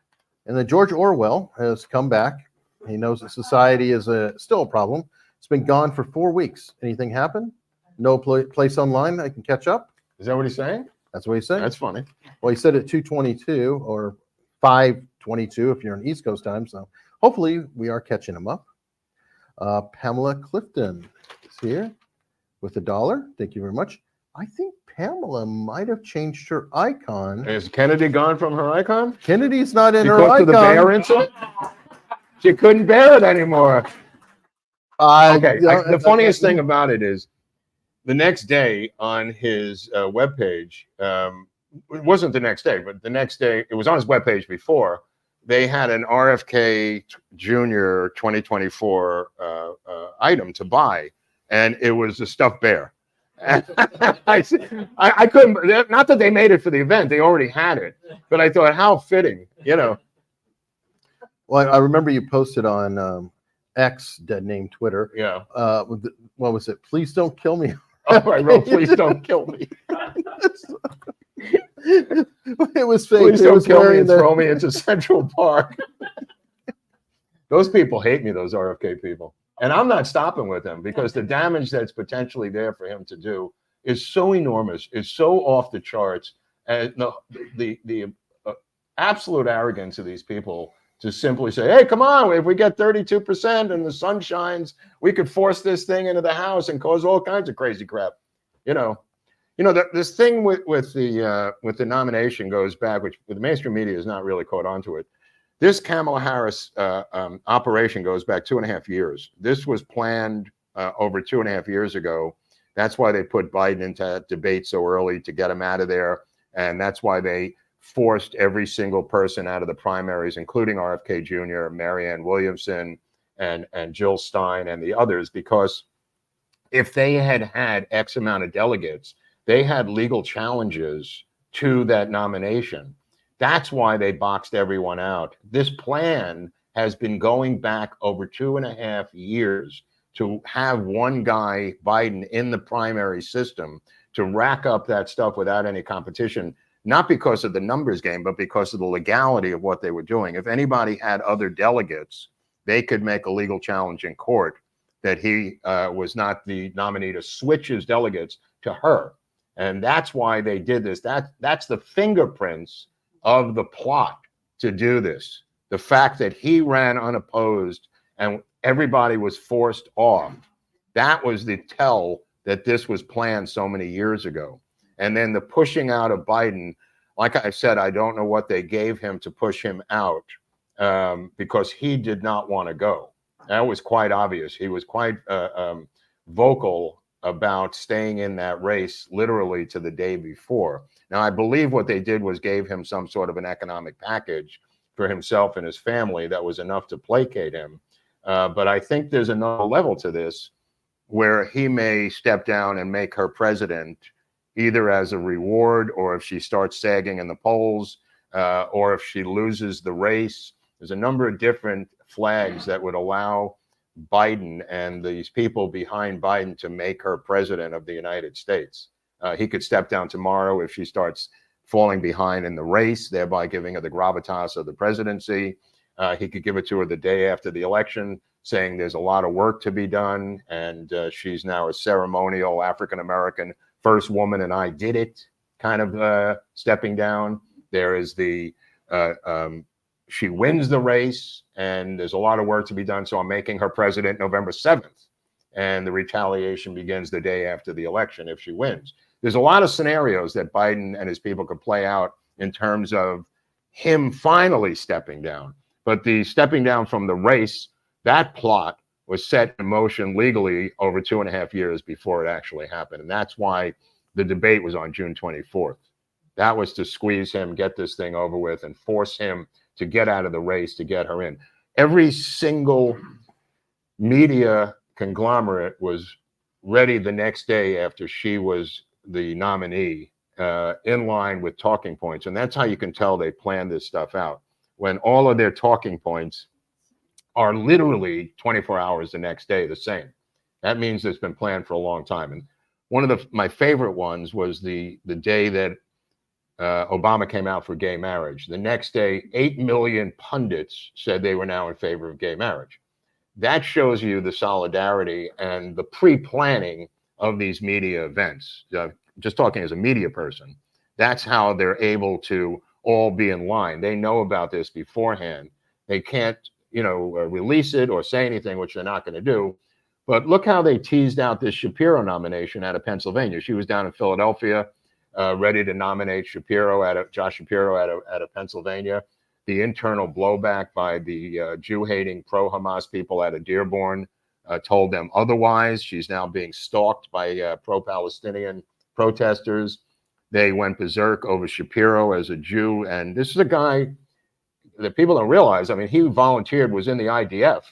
then George Orwell has come back. He knows that society is still a problem. It's been gone for 4 weeks. Anything happen? No place online I can catch up? Is that what he's saying? That's what he's saying. That's funny. Well, he said at 2:22 or 5:22 if you're on East Coast time. So hopefully we are catching him up. Pamela Clifton is here with $1. Thank you very much. I think Pamela might have changed her icon. Is Kennedy gone from her icon? Kennedy's not in her Because icon. of the bear incident? She couldn't bear it anymore. The funniest thing about it is the next day on his webpage, it wasn't the next day, but the next day, it was on his webpage before, they had an RFK Jr. 2024 item to buy, and it was a stuffed bear. I couldn't, not that they made it for the event, they already had it, but I thought, how fitting, you know. Well, I remember you posted on X, dead name Twitter. Yeah. What was it? Please don't kill me. Oh, I wrote, please don't kill me. It was fake. Please don't kill me and throw me into Central Park. Those people hate me, those RFK people. And I'm not stopping with them because the damage that's potentially there for him to do is so enormous, is so off the charts. And the absolute arrogance of these people to simply say, hey, come on, if we get 32% and the sun shines, we could force this thing into the House and cause all kinds of crazy crap. You know, this thing with the nomination goes back, which the mainstream media has not really caught on to it. This Kamala Harris operation goes back 2.5 years. This was planned over 2.5 years ago. That's why they put Biden into that debate so early to get him out of there. And that's why they forced every single person out of the primaries, including RFK Jr., Marianne Williamson, and Jill Stein, and the others, because if they had had X amount of delegates, they had legal challenges to that nomination. That's why they boxed everyone out. This plan has been going back over 2.5 years to have one guy, Biden, in the primary system to rack up that stuff without any competition, not because of the numbers game, but because of the legality of what they were doing. If anybody had other delegates, they could make a legal challenge in court that he was not the nominee to switch his delegates to her. And that's why they did this. That's the fingerprints of the plot to do this. The fact that he ran unopposed and everybody was forced off, that was the tell that this was planned so many years ago. And then the pushing out of Biden, like I said, I don't know what they gave him to push him out because he did not want to go. That was quite obvious. He was quite vocal about staying in that race literally to the day before. Now, I believe what they did was gave him some sort of an economic package for himself and his family that was enough to placate him. But I think there's another level to this where he may step down and make her president either as a reward or if she starts sagging in the polls or if she loses the race. There's a number of different flags that would allow Biden and these people behind Biden to make her president of the United States. He could step down tomorrow if she starts falling behind in the race, thereby giving her the gravitas of the presidency. He could give it to her the day after the election, saying there's a lot of work to be done, and she's now a ceremonial African-American first woman, and I did it kind of stepping down. There is the she wins the race, and there's a lot of work to be done, so I'm making her president November 7th. And the retaliation begins the day after the election if she wins. There's a lot of scenarios that Biden and his people could play out in terms of him finally stepping down. But the stepping down from the race, that plot was set in motion legally over 2.5 years before it actually happened. And that's why the debate was on June 24th. That was to squeeze him, get this thing over with, and force him to get out of the race to get her in. Every single media conglomerate was ready the next day after she was the nominee in line with talking points. And that's how you can tell they planned this stuff out. When all of their talking points are literally 24 hours the next day the same. That means it's been planned for a long time. And one of my favorite ones was the day that Obama came out for gay marriage. The next day, 8 million pundits said they were now in favor of gay marriage. That shows you the solidarity and the pre-planning of these media events. Just talking as a media person, that's how they're able to all be in line. They know about this beforehand. They can't, release it or say anything, which they're not going to do. But look how they teased out this Shapiro nomination out of Pennsylvania. She was down in Philadelphia, ready to nominate Josh Shapiro out of Pennsylvania. The internal blowback by the Jew-hating pro-Hamas people out of Dearborn told them otherwise. She's now being stalked by pro-Palestinian protesters. They went berserk over Shapiro as a Jew. And this is a guy that people don't realize. I mean, he volunteered, was in the IDF.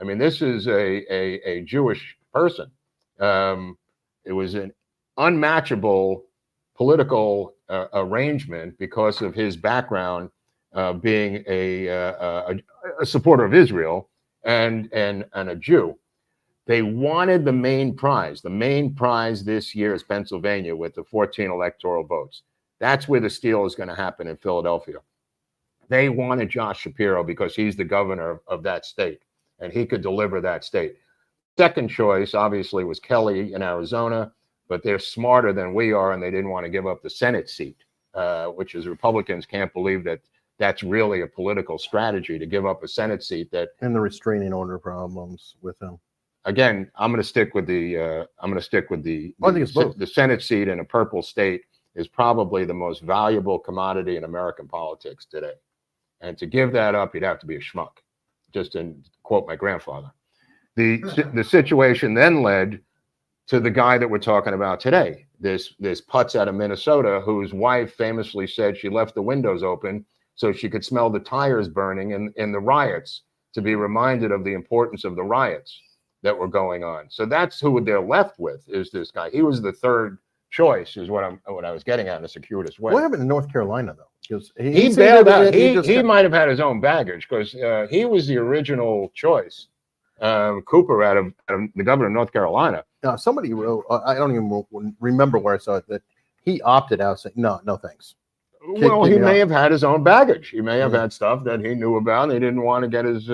I mean, this is a Jewish person. It was an unmatchable political arrangement because of his background being a supporter of Israel and a Jew. They wanted the main prize. The main prize this year is Pennsylvania with the 14 electoral votes. That's where the steal is going to happen in Philadelphia. They wanted Josh Shapiro because he's the governor of that state, and he could deliver that state. Second choice, obviously, was Kelly in Arizona, but they're smarter than we are, and they didn't want to give up the Senate seat, which is Republicans can't believe that that's really a political strategy to give up a Senate seat. And the restraining order problems with him. Again, I'm going to stick with the. I think it's both. The Senate seat in a purple state is probably the most valuable commodity in American politics today, and to give that up, you'd have to be a schmuck. Just to quote my grandfather. The situation then led to the guy that we're talking about today. This putz out of Minnesota whose wife famously said she left the windows open so she could smell the tires burning in the riots, to be reminded of the importance of the riots that were going on. So that's who they're left with, is this guy. He was the third choice, is what I was getting at in a circuitous way. What happened in North Carolina, though? Because he bailed out. He might have had his own baggage, because he was the original choice. Cooper out of the governor of North Carolina. Somebody wrote, I don't even remember where I saw it, that he opted out, saying, no thanks. Well, he may have had his own baggage. He may have had stuff that he knew about, and he didn't want to get his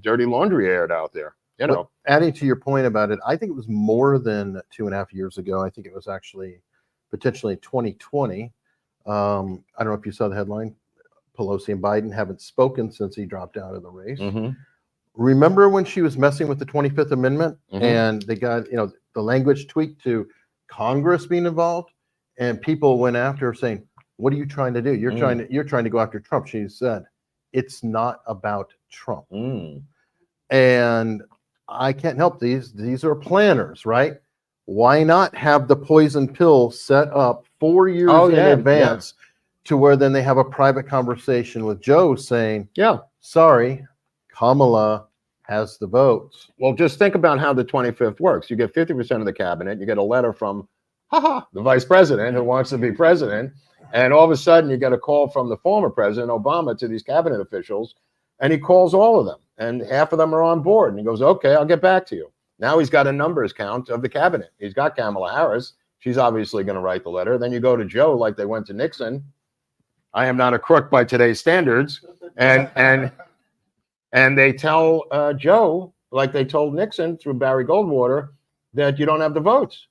dirty laundry aired out there. But adding to your point about it, I think it was more than 2.5 years ago. I think it was actually potentially 2020. I don't know if you saw the headline. Pelosi and Biden haven't spoken since he dropped out of the race. Mm-hmm. Remember when she was messing with the 25th Amendment, and they got, the language tweaked to Congress being involved, and people went after her saying, "What are you trying to do? You're trying to go after Trump." She said, "It's not about Trump." And I can't help these are planners, right? Why not have the poison pill set up 4 years in advance to where then they have a private conversation with Joe saying, sorry, Kamala has the votes. Well, just think about how the 25th works. You get 50% of the cabinet. You get a letter from the vice president who wants to be president. And all of a sudden you get a call from the former president, Obama, to these cabinet officials. And he calls all of them. And half of them are on board. And he goes, okay, I'll get back to you. Now he's got a numbers count of the cabinet. He's got Kamala Harris. She's obviously going to write the letter. Then you go to Joe like they went to Nixon. I am not a crook by today's standards. And they tell Joe, like they told Nixon through Barry Goldwater, that you don't have the votes.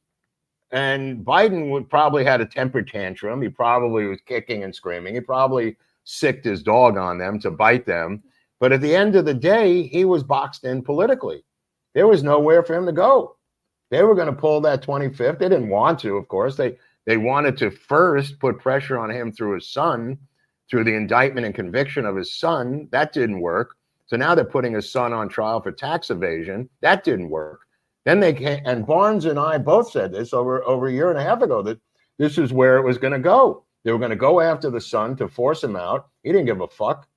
And Biden would probably had a temper tantrum. He probably was kicking and screaming. He probably sicked his dog on them to bite them. But at the end of the day, he was boxed in politically. There was nowhere for him to go. They were going to pull that 25th. They didn't want to, of course. They wanted to first put pressure on him through his son, through the indictment and conviction of his son. That didn't work. So now they're putting his son on trial for tax evasion. That didn't work. Then they came, and Barnes and I both said this over a year and a half ago, that this is where it was going to go. They were going to go after the son to force him out. He didn't give a fuck.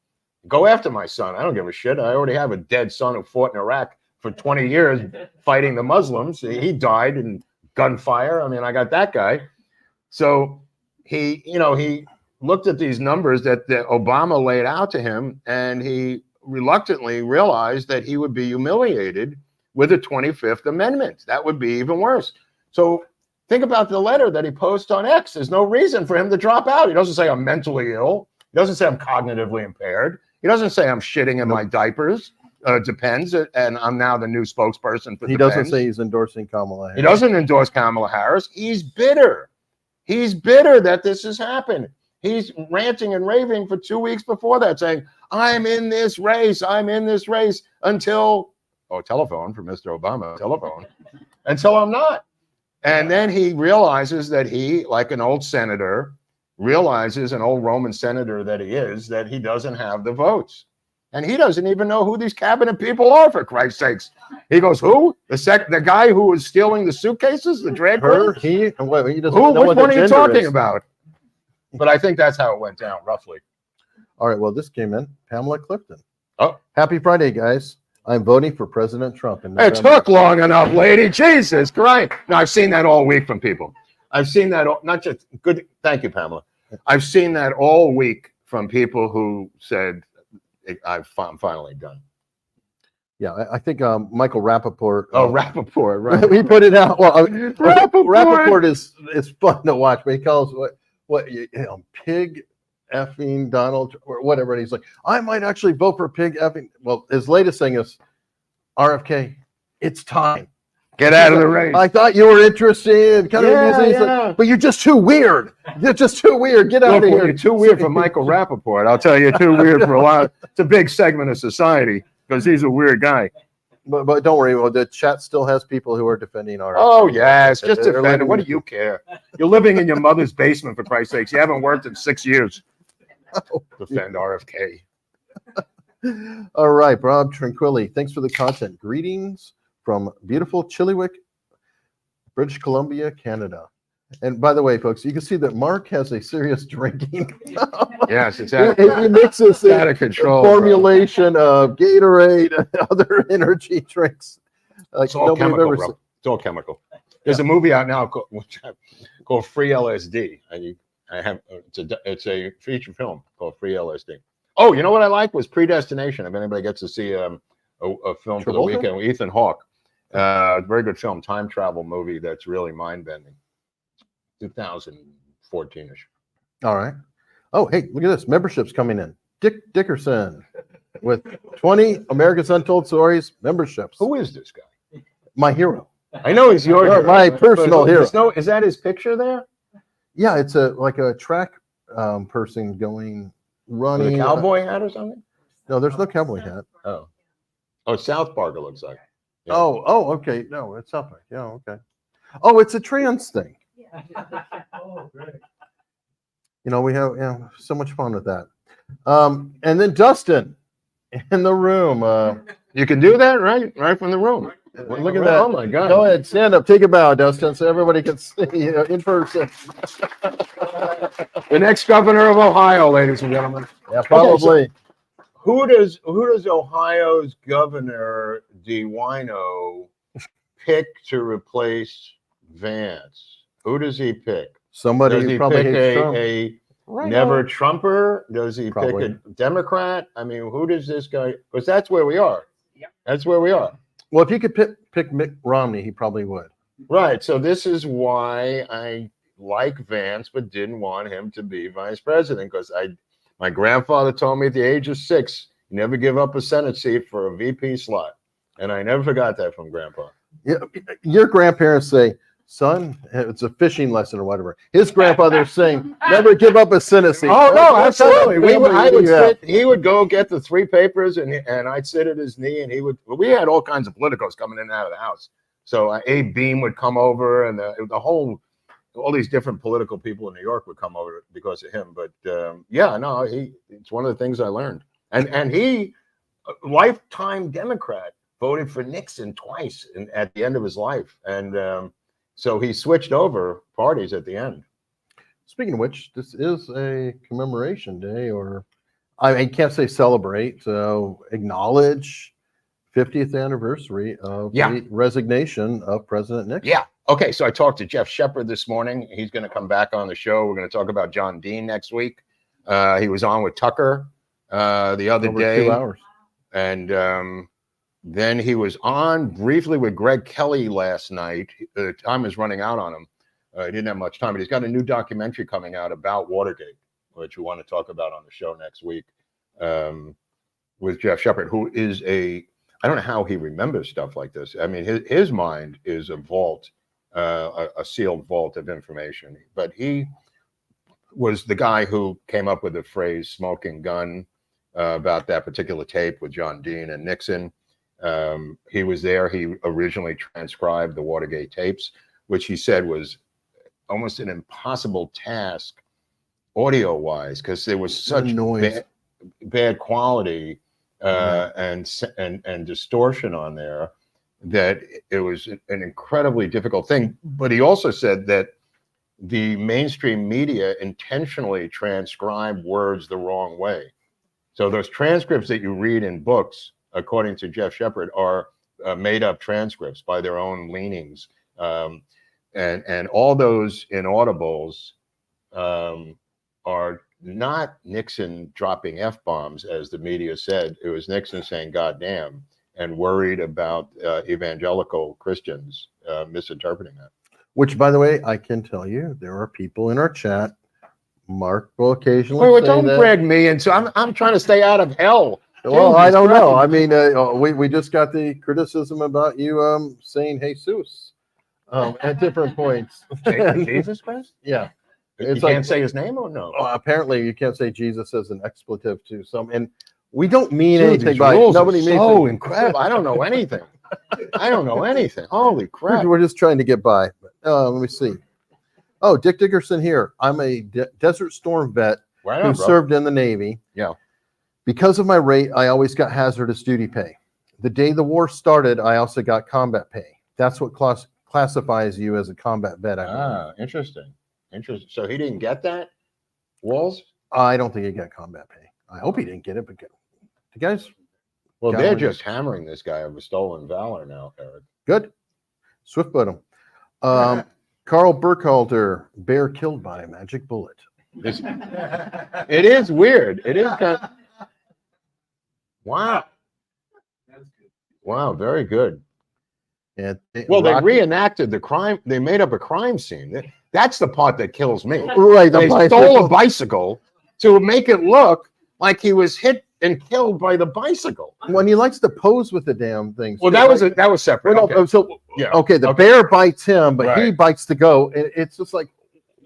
Go after my son. I don't give a shit. I already have a dead son who fought in Iraq for 20 years fighting the Muslims. He died in gunfire. I mean, I got that guy. So he looked at these numbers that Obama laid out to him, and he reluctantly realized that he would be humiliated with the 25th Amendment. That would be even worse. So think about the letter that he posts on X. There's no reason for him to drop out. He doesn't say I'm mentally ill. He doesn't say I'm cognitively impaired. He doesn't say I'm shitting in my diapers. Depends, and I'm now the new spokesperson for He Depends. doesn't say he's endorsing Kamala Harris. He doesn't endorse Kamala Harris. He's bitter. He's bitter that this has happened. He's ranting and raving for 2 weeks before that, saying, I'm in this race. I'm in this race until, telephone for Mr. Obama, telephone, until I'm not. And then he realizes that he, like an old senator, realizes an old Roman senator that he is, that he doesn't have the votes. And he doesn't even know who these cabinet people are, for Christ's sakes. He goes, who? The guy who was stealing the suitcases, the drag queen? He doesn't Who? know Which what the one are you gender talking is. about? But I think that's how it went down, roughly. All right, well, this came in. Pamela Clifton. Oh. Happy Friday, guys. I'm voting for President Trump. In It November. took long enough, lady. Jesus Christ. No, I've seen that all week from people. I've seen that, not just good. Thank you, Pamela. I've seen that all week from people who said, I'm finally done. Yeah, I think Michael Rappaport. Rappaport, right. He put it out. Well, Rappaport. Rappaport is fun to watch, but he calls pig effing Donald or whatever. And he's like, I might actually vote for pig effing. Well, his latest thing is RFK. It's time. Get out of the race. I thought you were interested. Kind of amusing. He's yeah. like, but you're just too weird. You're just too weird. Get out of here. You're too weird for Michael Rappaport. I'll tell you, too weird for a lot. It's a big segment of society because he's a weird guy. But don't worry. Well, the chat still has people who are defending RFK. Oh, yes. Just They're defend it. What do you care? You're living in your mother's basement, for Christ's sakes. You haven't worked in 6 years. Defend RFK. All right, Rob Tranquilli. Thanks for the content. Greetings from beautiful Chilliwack, British Columbia, Canada. And by the way, folks, you can see that Mark has a serious drinking. Yes, it's he mixes out of control. Formulation of Gatorade and other energy drinks. It's all chemical, bro. It's all chemical. There's a movie out now called Free LSD. It's a feature film called Free LSD. Oh, you know what I like was Predestination. If anybody gets to see a film for the weekend with Ethan Hawke. Very good film, time travel movie that's really mind-bending. 2014-ish. All right. Oh, hey, look at this. Memberships coming in. Dick Dickerson with 20 America's Untold Stories memberships. Who is this guy? My hero. I know he's your hero. My personal hero. Is that his picture there? Yeah, it's like a track person running. With a cowboy hat or something? No, there's no cowboy hat. Oh, South Park it looks like. Yeah. Oh, okay. No, it's South Park. Yeah, okay. Oh, it's a trans thing. Oh, great. We have so much fun with that. And then Dustin in the room. You can do that right from the room. Look at that. Oh my God. Go ahead, stand up, take a bow, Dustin, so everybody can see you in person. The next governor of Ohio, ladies and gentlemen. Yeah, probably. Okay, so who does Ohio's governor DeWino pick to replace Vance? Who does he pick? Somebody does who he probably pick hates Trump. a never Trumper? Does he Probably. pick a Democrat? I mean, who does this guy? Because that's where we are. Yeah, that's where we are. Well, if he could pick Mitt Romney, he probably would. Right. So this is why I like Vance, but didn't want him to be vice president, because my grandfather told me at the age of 6, never give up a Senate seat for a VP slot. And I never forgot that from Grandpa. Yeah, your grandparents say, son, it's a fishing lesson or whatever. His grandfather's saying, never give up a Senate seat. Oh, no, absolutely. He would go get the 3 papers and I'd sit at his knee, and we had all kinds of politicos coming in and out of the house. So Abe Beam would come over, and all these different political people in New York would come over because of him. But it's one of the things I learned. And he, lifetime Democrat, voted for Nixon twice at the end of his life. And so he switched over parties at the end. Speaking of which, this is a commemoration day, or I can't say celebrate, so acknowledge 50th anniversary of the resignation of President Nixon. Yeah. Okay. So I talked to Jeff Shepard this morning. He's going to come back on the show. We're going to talk about John Dean next week. He was on with Tucker the other day. 2 hours. And then he was on briefly with Greg Kelly last night. Time is running out on him. He didn't have much time, but he's got a new documentary coming out about Watergate, which we want to talk about on the show next week, with Jeff Shepard, who is I don't know how he remembers stuff like this. I mean, his mind is a vault, a sealed vault of information. But he was the guy who came up with the phrase "smoking gun" about that particular tape with John Dean and Nixon. He was there. He originally transcribed the Watergate tapes, which he said was almost an impossible task audio-wise, because there was such bad quality and distortion on there that it was an incredibly difficult thing. But he also said that the mainstream media intentionally transcribe words the wrong way. So those transcripts that you read in books, according to Jeff Shepard, are made up transcripts by their own leanings. And all those inaudibles are not Nixon dropping F-bombs, as the media said. It was Nixon saying "God damn" and worried about evangelical Christians misinterpreting that. Which, by the way, I can tell you, there are people in our chat. Mark will occasionally Wait, say don't that. drag me into. I'm trying to stay out of hell. Well, I don't know. I mean, we just got the criticism about you saying Jesus at different points. Jesus Christ? Yeah. You can't say his name or no? Apparently, you can't say Jesus as an expletive to some, and we don't mean Dude, anything these by rules nobody are means so it. incredible. I don't know anything. I don't know anything. Holy crap! We're just trying to get by. Let me see. Oh, Dick Dickerson here. I'm a Desert Storm vet who served in the Navy. Yeah. Because of my rate, I always got hazardous duty pay. The day the war started, I also got combat pay. That's what classifies you as a combat vet. Interesting. Interesting. So he didn't get that, Walz? I don't think he got combat pay. I hope he didn't get it, but the guys. Well, they're just hammering this guy over stolen valor now, Eric. Good. Swift bottom. Carl Burkhalter, bear killed by a magic bullet. It is weird. It is kind of. Wow. Wow, very good. And they reenacted the crime. They made up a crime scene. That's the part that kills me. Right. They stole a bicycle to make it look like he was hit and killed by the bicycle. When he likes to pose with the damn things. Well, that was separate. Well, okay. So the bear bites him, but he bites the goat. It's just like.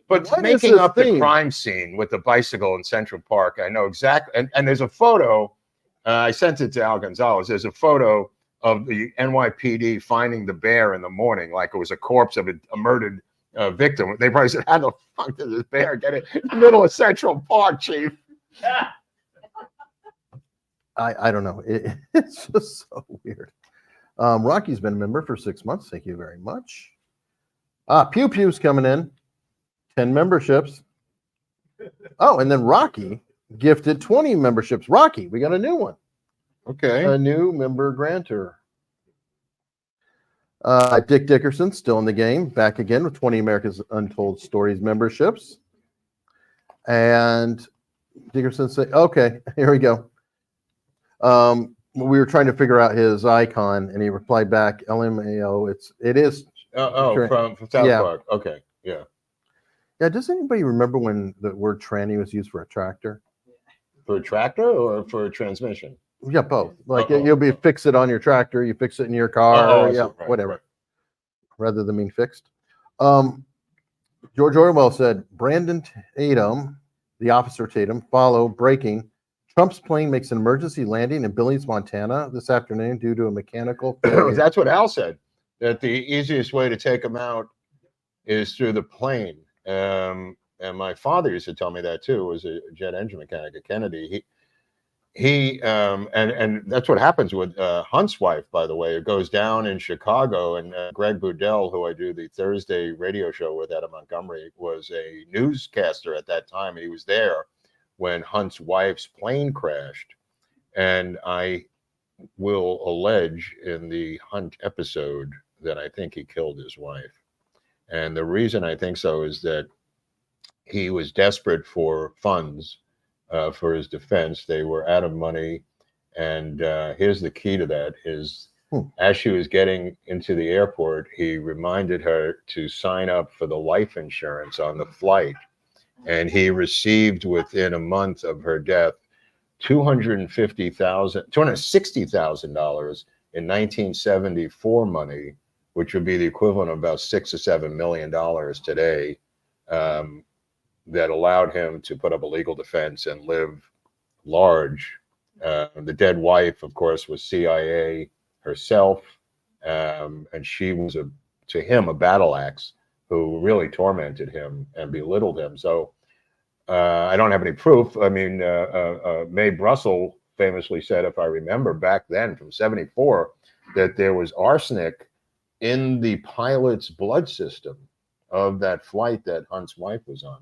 But making up the crime scene with the bicycle in Central Park, I know exactly. And there's a photo. I sent it to Al Gonzalez. There's a photo of the NYPD finding the bear in the morning, like it was a corpse of a murdered victim. They probably said, "How the fuck did this bear get it in the middle of Central Park, Chief?" I don't know. It's just so weird. Rocky's been a member for 6 months. Thank you very much. Pew Pew's coming in. 10 memberships. Oh, and then Rocky gifted 20 memberships. Rocky, we got a new one. Okay. A new member grantor. Dick Dickerson, still in the game, back again with 20 America's Untold Stories memberships. And Dickerson said, okay, here we go. We were trying to figure out his icon, and he replied back, LMAO. It is. From South Park. Okay, yeah. Yeah, does anybody remember when the word tranny was used for a tractor? For a tractor or for a transmission? Yeah, both. Like you'll be fix it on your tractor, you fix it in your car, whatever. Right. Rather than being fixed. George Orwell said, Brandon Tatum, the officer Tatum, follow breaking. Trump's plane makes an emergency landing in Billings, Montana this afternoon due to a mechanical failure. That's what Al said, that the easiest way to take him out is through the plane. And my father used to tell me that too, was a jet engine mechanic at Kennedy. And that's what happens with Hunt's wife, by the way. It goes down in Chicago, and Greg Boudel, who I do the Thursday radio show with out of Montgomery, was a newscaster at that time. He was there when Hunt's wife's plane crashed. And I will allege in the Hunt episode that I think he killed his wife. And the reason I think so is that he was desperate for funds for his defense. They were out of money. And here's the key to that is as she was getting into the airport, he reminded her to sign up for the life insurance on the flight. And he received within a month of her death $260,000 in 1974 money, which would be the equivalent of about $6 or $7 million today, that allowed him to put up a legal defense and live large. The dead wife, of course, was CIA herself, and she was to him a battle axe who really tormented him and belittled him. So I don't have any proof. I mean, Mae Brussel famously said, if I remember back then from '74, that there was arsenic in the pilot's blood system of that flight that Hunt's wife was on.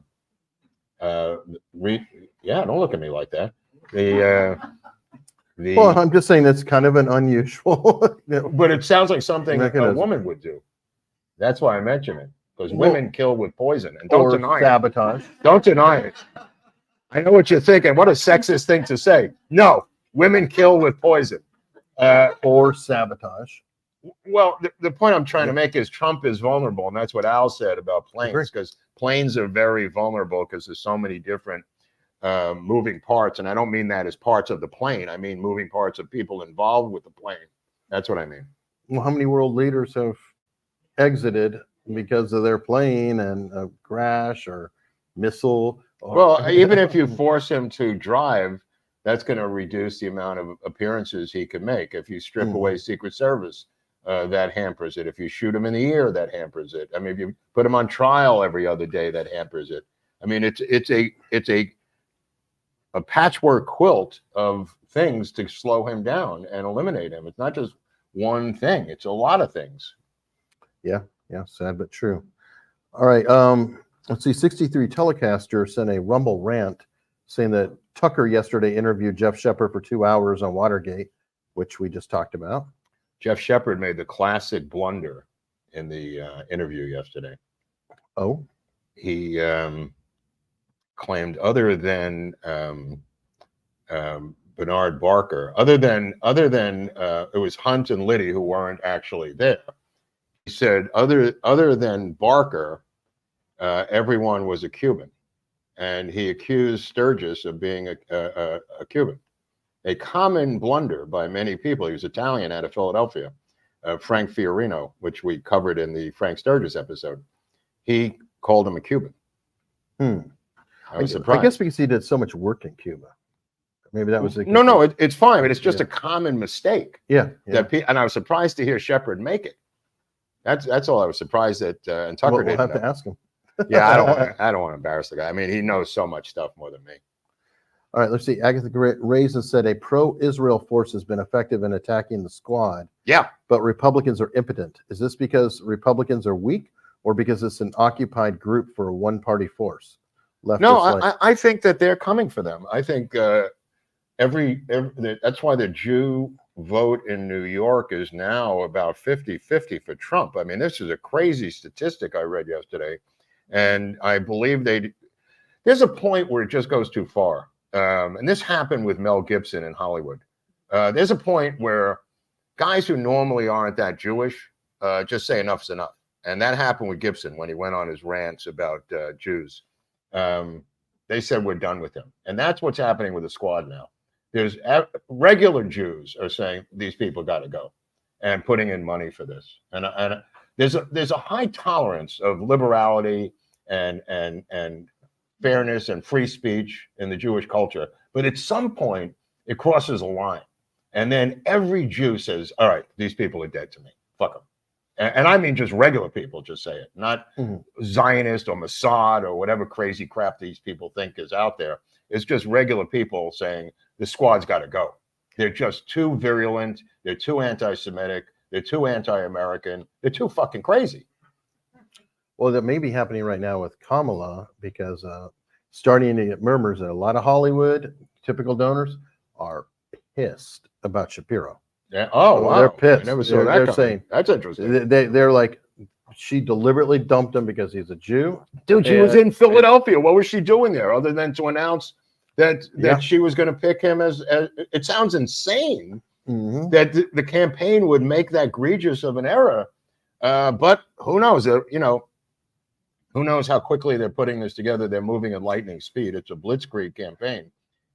Yeah, don't look at me like that. Well, I'm just saying that's kind of an unusual. But it sounds like something a woman would do. That's why I mention it, because women kill with poison, and don't deny sabotage. Don't deny it. I know what you're thinking. What a sexist thing to say. No, women kill with poison. Or sabotage. Well, the point I'm trying to make is Trump is vulnerable, and that's what Al said about planes, because planes are very vulnerable because there's so many different moving parts, and I don't mean that as parts of the plane. I mean moving parts of people involved with the plane. That's what I mean. Well, how many world leaders have exited because of their plane and a crash or missile? Well, even if you force him to drive, that's going to reduce the amount of appearances he can make. If you strip away Secret Service, that hampers it. If you shoot him in the ear, that hampers it. I mean, if you put him on trial every other day, that hampers it. I mean, it's a patchwork quilt of things to slow him down and eliminate him. It's not just one thing. It's a lot of things. Yeah, sad but true. All right, let's see. 63 Telecaster sent a Rumble rant saying that Tucker yesterday interviewed Jeff Shepard for 2 hours on Watergate, which we just talked about. Jeff Shepard made the classic blunder in the interview yesterday. Oh? He claimed other than Bernard Barker, other than it was Hunt and Liddy who weren't actually there. He said other than Barker, everyone was a Cuban, and he accused Sturgis of being a Cuban. A common blunder by many people. He was Italian out of Philadelphia, Frank Fiorino, which we covered in the Frank Sturgis episode. He called him a Cuban. I was surprised. I guess because he did so much work in Cuba. Maybe that was no, it's fine, but it's just a common mistake. Yeah. And I was surprised to hear Shepard make it. That's all I was surprised that and Tucker didn't. We'll have to ask him. Yeah, I don't want to embarrass the guy. I mean, he knows so much stuff more than me. All right, let's see. Agatha Raisin said a pro-Israel force has been effective in attacking the squad. Yeah. But Republicans are impotent. Is this because Republicans are weak or because it's an occupied group for a one-party force? I think that they're coming for them. I think that's why the Jew vote in New York is now about 50-50 for Trump. I mean, this is a crazy statistic I read yesterday. And I believe there's a point where it just goes too far. And this happened with Mel Gibson in Hollywood. There's a point where guys who normally aren't that Jewish just say enough's enough. And that happened with Gibson when he went on his rants about Jews. They said, we're done with him. And that's what's happening with the squad now. There's regular Jews are saying these people got to go and putting in money for this. And there's a high tolerance of liberality and fairness and free speech in the Jewish culture. But at some point, it crosses a line. And then every Jew says, all right, these people are dead to me. Fuck them. And I mean just regular people just say it, not Zionist or Mossad or whatever crazy crap these people think is out there. It's just regular people saying the squad's got to go. They're just too virulent. They're too anti-Semitic. They're too anti-American. They're too fucking crazy. Well, that may be happening right now with Kamala because starting to get murmurs that a lot of Hollywood typical donors are pissed about Shapiro. Yeah. Oh, wow. They're pissed. I never saw that. They're saying that's interesting. They're like, she deliberately dumped him because he's a Jew. Dude, she was in Philadelphia. What was she doing there other than to announce that she was going to pick him as? It sounds insane that the campaign would make that egregious of an error. But who knows? Who knows how quickly they're putting this together? They're moving at lightning speed. It's a blitzkrieg campaign.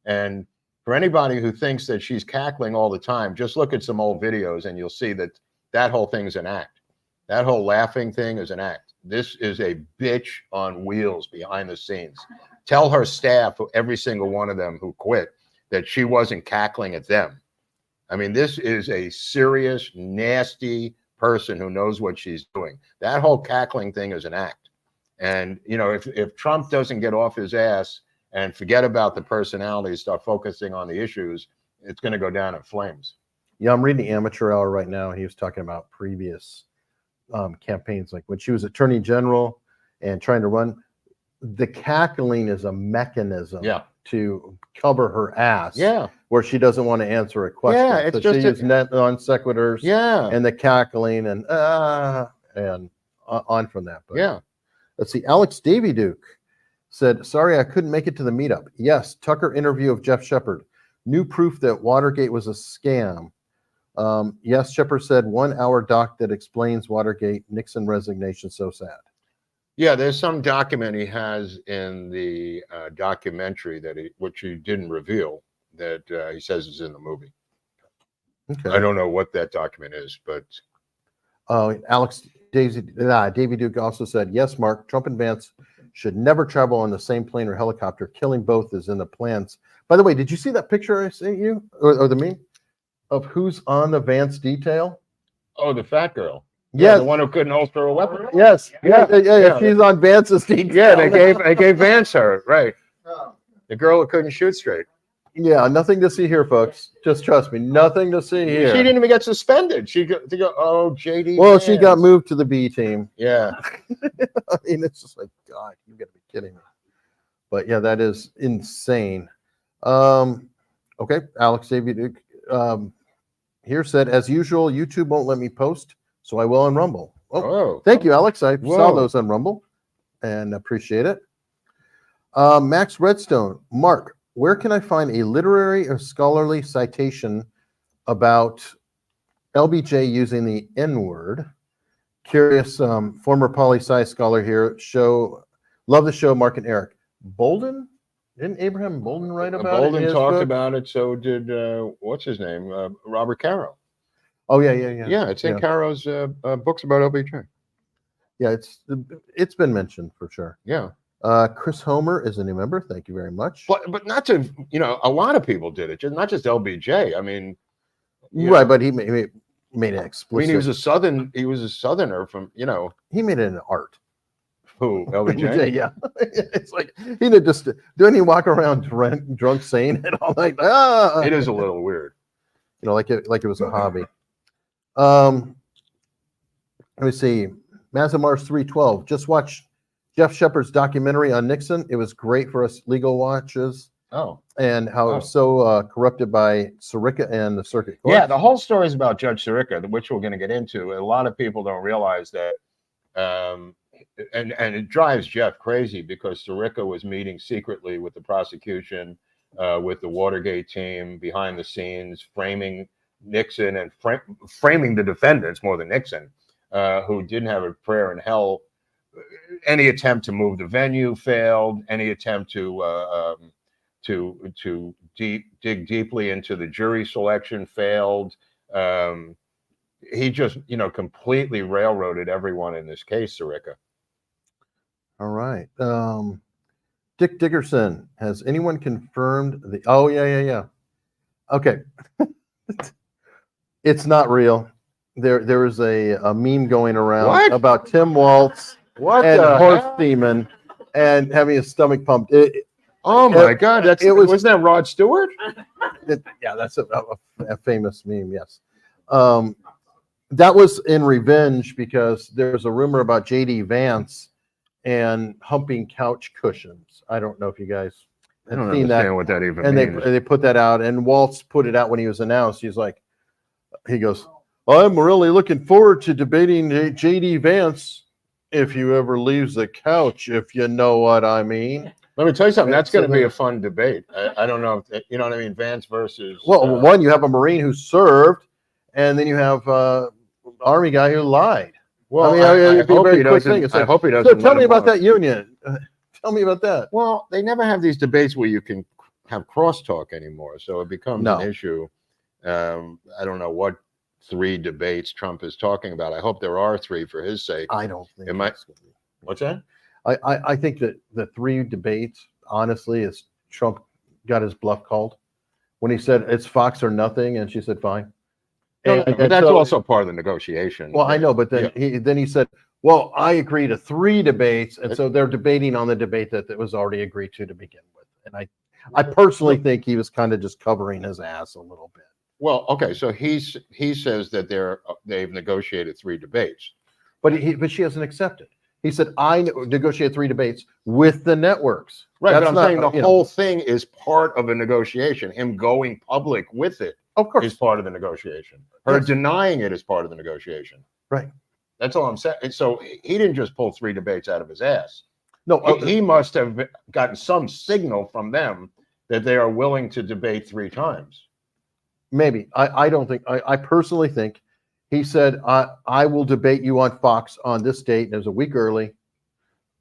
And for anybody who thinks that she's cackling all the time, just look at some old videos and you'll see that that whole thing is an act. That whole laughing thing is an act. This is a bitch on wheels behind the scenes. Tell her staff, every single one of them who quit, that she wasn't cackling at them. I mean, this is a serious, nasty person who knows what she's doing. That whole cackling thing is an act. And, you know, if Trump doesn't get off his ass and forget about the personalities, start focusing on the issues, it's going to go down in flames. Yeah, I'm reading the Amateur Hour right now. He was talking about previous campaigns, like when she was Attorney General and trying to run. The cackling is a mechanism to cover her ass. Yeah. Where she doesn't want to answer a question. Yeah, it's so just she used non sequiturs. Yeah. And the cackling and on from that. But yeah. Let's see. Alex Davy Duke said, "Sorry, I couldn't make it to the meetup. Yes, Tucker interview of Jeff Shepard. New proof that Watergate was a scam. Yes, Shepard said 1 hour doc that explains Watergate, Nixon resignation. So sad." Yeah, there's some document he has in the documentary which he didn't reveal, that he says is in the movie. Okay. I don't know what that document is, but Alex Davy Duke also said, "Yes, Mark, Trump and Vance should never travel on the same plane or helicopter. Killing both is in the plans." By the way, did you see that picture I sent you, or the meme of who's on the Vance detail? Oh, the fat girl. Yeah, the one who couldn't holster a weapon. Yes, yeah. She's on Vance's detail. Yeah, they gave Vance her, right. The girl who couldn't shoot straight. Yeah, nothing to see here, folks. Just trust me, nothing to see here. She didn't even get suspended. She go, oh, JD. Well, Vance. she got moved to the B team. Yeah. I mean, it's just like, God, you got to be kidding me. But yeah, that is insane. Okay, Alex David here said, "As usual, YouTube won't let me post, so I will on Rumble." Oh, thank you, Alex. I saw those on Rumble and appreciate it. Max Redstone, Mark, where can I find a literary or scholarly citation about LBJ using the N-word? Curious, former poli-sci scholar here. Love the show, Mark and Eric. Bolden? Didn't Abraham Bolden write about it? Bolden talked about it. So did what's his name? Robert Caro. Oh yeah. Yeah, it's in Caro's books about LBJ. Yeah, it's been mentioned for sure. Yeah. Chris Homer is a new member. Thank you very much. But not to, a lot of people did it, not just LBJ. I mean, right, but he made it explicit. I mean, he was a Southerner from, He made it an art. Who, LBJ? Yeah. It's like he didn't just didn't he walk around drunk saying it all like It is a little weird. Like it was a hobby. Let me see. Mazda Mars 312. Just watch Jeff Shepard's documentary on Nixon. It was great for us legal watches. Oh. And how it was so corrupted by Sirica and the circuit court. Yeah, the whole story is about Judge Sirica, which we're going to get into. A lot of people don't realize that, and it drives Jeff crazy because Sirica was meeting secretly with the prosecution, with the Watergate team behind the scenes, framing Nixon and framing the defendants more than Nixon, who didn't have a prayer in hell. Any attempt to move the venue failed. Any attempt to dig deeply into the jury selection failed. He just, completely railroaded everyone in this case, Sirica. All right. Dick Dickerson, has anyone confirmed the? Oh yeah. Okay. It's not real. There is a meme going around about Tim Walz and horse semen and having his stomach pumped. Oh my God! Wasn't that Rod Stewart? Yeah, that's a famous meme. Yes, that was in revenge because there's a rumor about JD Vance and humping couch cushions. I don't know if you guys have seen that. What that even and means. they put that out, and Waltz put it out when he was announced. He goes, "I'm really looking forward to debating JD Vance if he ever leaves the couch, if you know what I mean." Let me tell you something. That's going to be then- a fun debate. I don't know if you know what I mean. Vance versus Well, one, you have a Marine who served, and then you have Army guy who lied. Well, I mean, it'd be a very quick thing. It's I like, hope he so doesn't. tell let me him about off. that union. Tell me about that. Well, they never have these debates where you can have crosstalk anymore, so it becomes No. an issue. I don't know what 3 debates Trump is talking about. I hope there are 3 for his sake. I don't think. It might. it's gonna be. What's that? I think that the 3 debates, honestly, is Trump got his bluff called when he said it's Fox or nothing, and she said fine. No, And but that's so- also part of the negotiation. Well, I know, but then he said, well, I agree to 3 debates, and so they're debating on the debate that was already agreed to begin with. And I personally think he was kind of just covering his ass a little bit. Well, okay, so he says that they've negotiated 3 debates. But she hasn't accepted. He said, I negotiated 3 debates with the networks. Right, That's but I'm not, saying the you know, whole thing is part of a negotiation. Him going public with it of course, is part of the negotiation. Her Yes. denying it is part of the negotiation. right. That's all I'm saying. And so he didn't just pull 3 debates out of his ass. No, He must have gotten some signal from them that they are willing to debate 3 times. maybe. I don't think. I personally think he said, I will debate you on Fox on this date, and it was a week early,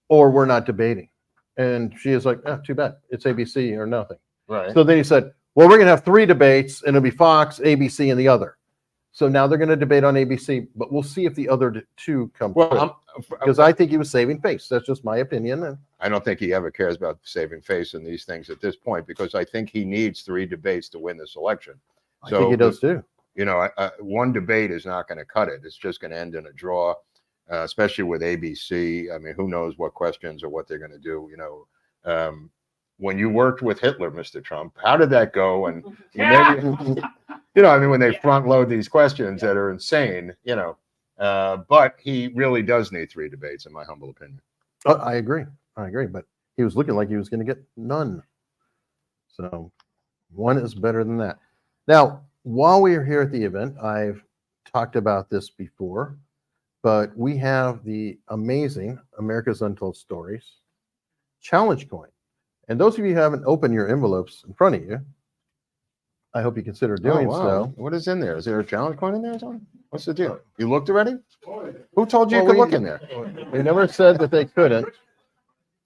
or we're not debating. And she is like, too bad. It's ABC or nothing. Right. So then he said, well, we're going to have 3 debates, and it'll be Fox, ABC, and the other. So now they're going to debate on ABC, but we'll see if the other 2 come through. Well, Because I think he was saving face. That's just my opinion. And I don't think he ever cares about saving face in these things at this point, because I think he needs 3 debates to win this election. I think he does too. You know, 1 debate is not going to cut it. It's just going to end in a draw, especially with ABC. I mean, who knows what questions or what they're going to do, you know. When you worked with Hitler, Mr. Trump, how did that go? And you know, I mean, when they front load these questions that are insane, you know, but he really does need 3 debates, in my humble opinion. I agree. But he was looking like he was going to get none. So 1 is better than that. Now, while we are here at the event, I've talked about this before, but we have the amazing America's Untold Stories challenge coin. And those of you who haven't opened your envelopes in front of you, I hope you consider doing so. What is in there? Is there a challenge coin in there or something? What's the deal? You looked already? Who told you Well, you could we- look in there? They never said that they couldn't.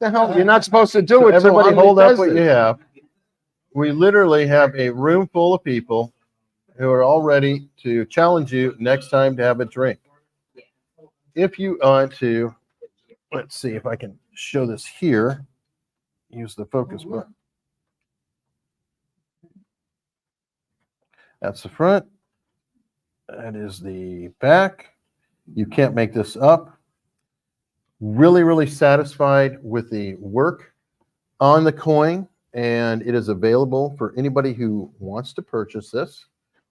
The hell? You're not supposed to do So it. till everybody Omni hold up says what it. you have. We literally have a room full of people who are all ready to challenge you next time to have a drink. If you want to, let's see if I can show this here. Use the focus button. That's the front. That is the back. You can't make this up. Really, really satisfied with the work on the coin, and it is available for anybody who wants to purchase this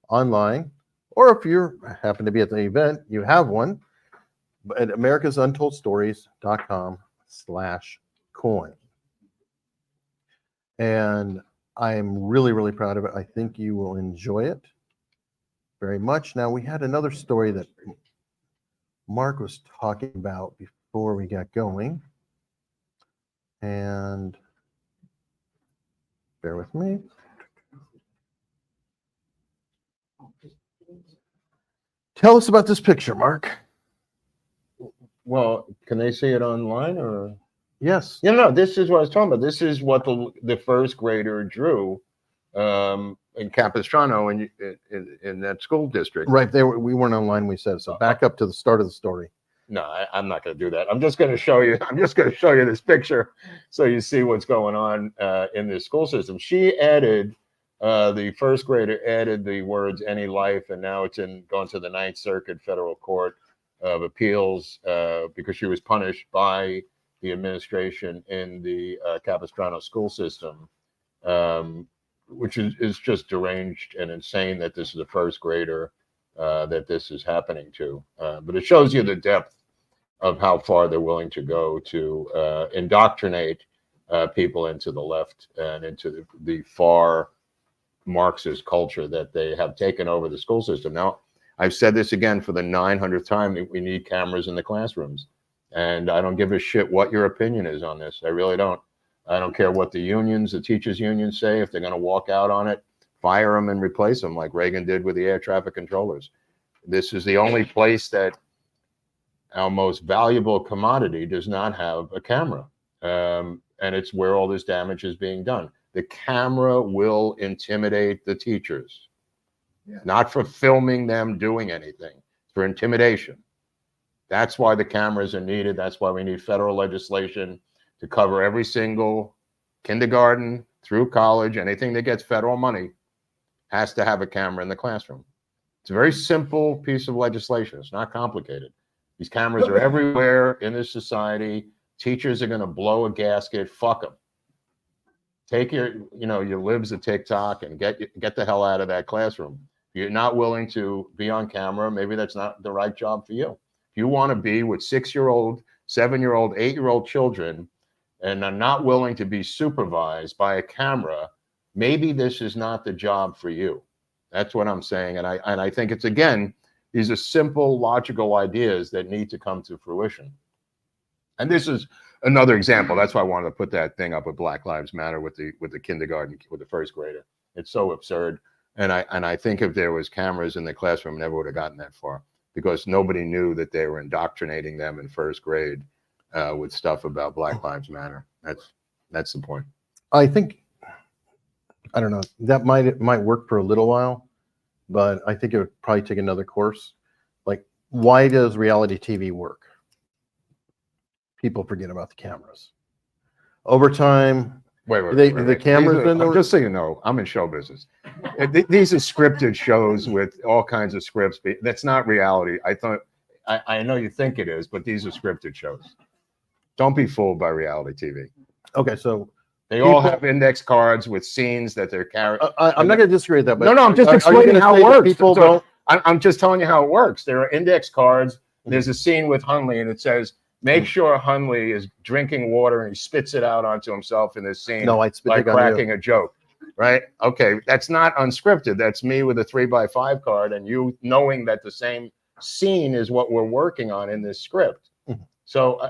online, or if you happen to be at the event, you have one at americasuntoldstories.com/coin. And I am really, really proud of it. I think you will enjoy it very much. Now, we had another story that Mark was talking about before we got going. And bear with me. Tell us about this picture, Mark. Well, can they see it online or? Yes. Yeah, no, this is what I was talking about. This is what the first grader drew in Capistrano in that school district. Right. We weren't online. We said so. Back up to the start of the story. No, I'm not going to do that. I'm just going to show you. I'm just going to show you this picture so you see what's going on in this school system. She added the first grader added the words "any life," and now it's going to the Ninth Circuit Federal Court of Appeals because she was punished by the administration in the Capistrano school system, which is just deranged and insane that this is a first grader that this is happening to. But it shows you the depth of how far they're willing to go to indoctrinate people into the left and into the far Marxist culture that they have taken over the school system. Now, I've said this again for the 900th time, that we need cameras in the classrooms. And I don't give a shit what your opinion is on this. I really don't. I don't care what the teachers unions say. If they're going to walk out on it, fire them and replace them like Reagan did with the air traffic controllers. This is the only place that our most valuable commodity does not have a camera. And it's where all this damage is being done. The camera will intimidate the teachers, not for filming them doing anything, for intimidation. That's why the cameras are needed. That's why we need federal legislation to cover every single kindergarten through college. Anything that gets federal money has to have a camera in the classroom. It's a very simple piece of legislation. It's not complicated. These cameras are everywhere in this society. Teachers are going to blow a gasket. Fuck them. Take your libs to TikTok and get the hell out of that classroom. If you're not willing to be on camera, maybe that's not the right job for you. If you want to be with 6-year-old, 7-year-old, 8-year-old children and are not willing to be supervised by a camera, maybe this is not the job for you. That's what I'm saying. And I think it's, again, these are simple, logical ideas that need to come to fruition. And this is another example. That's why I wanted to put that thing up with Black Lives Matter with the kindergarten, with the first grader. It's so absurd. And I think if there was cameras in the classroom, never would have gotten that far, because nobody knew that they were indoctrinating them in first grade with stuff about Black Lives Matter. That's the point. I think, I don't know, that might work for a little while, but I think it would probably take another course. Like, why does reality TV work? People forget about the cameras. Over time, the cameras. Just so you know, I'm in show business. These are scripted shows with all kinds of scripts. That's not reality. I know you think it is, but these are scripted shows. Don't be fooled by reality TV. Okay, so they all have index cards with scenes that they're carrying. I'm not going to disagree with that. But no, I'm just explaining how it works. People don't. I'm just telling you how it works. There are index cards. There's a scene with Hunley, and it says, make sure Hunley is drinking water and he spits it out onto himself in this scene. No, I'd spit like cracking a joke, right? Okay, that's not unscripted. That's me with a 3x5 card and you knowing that the same scene is what we're working on in this script. So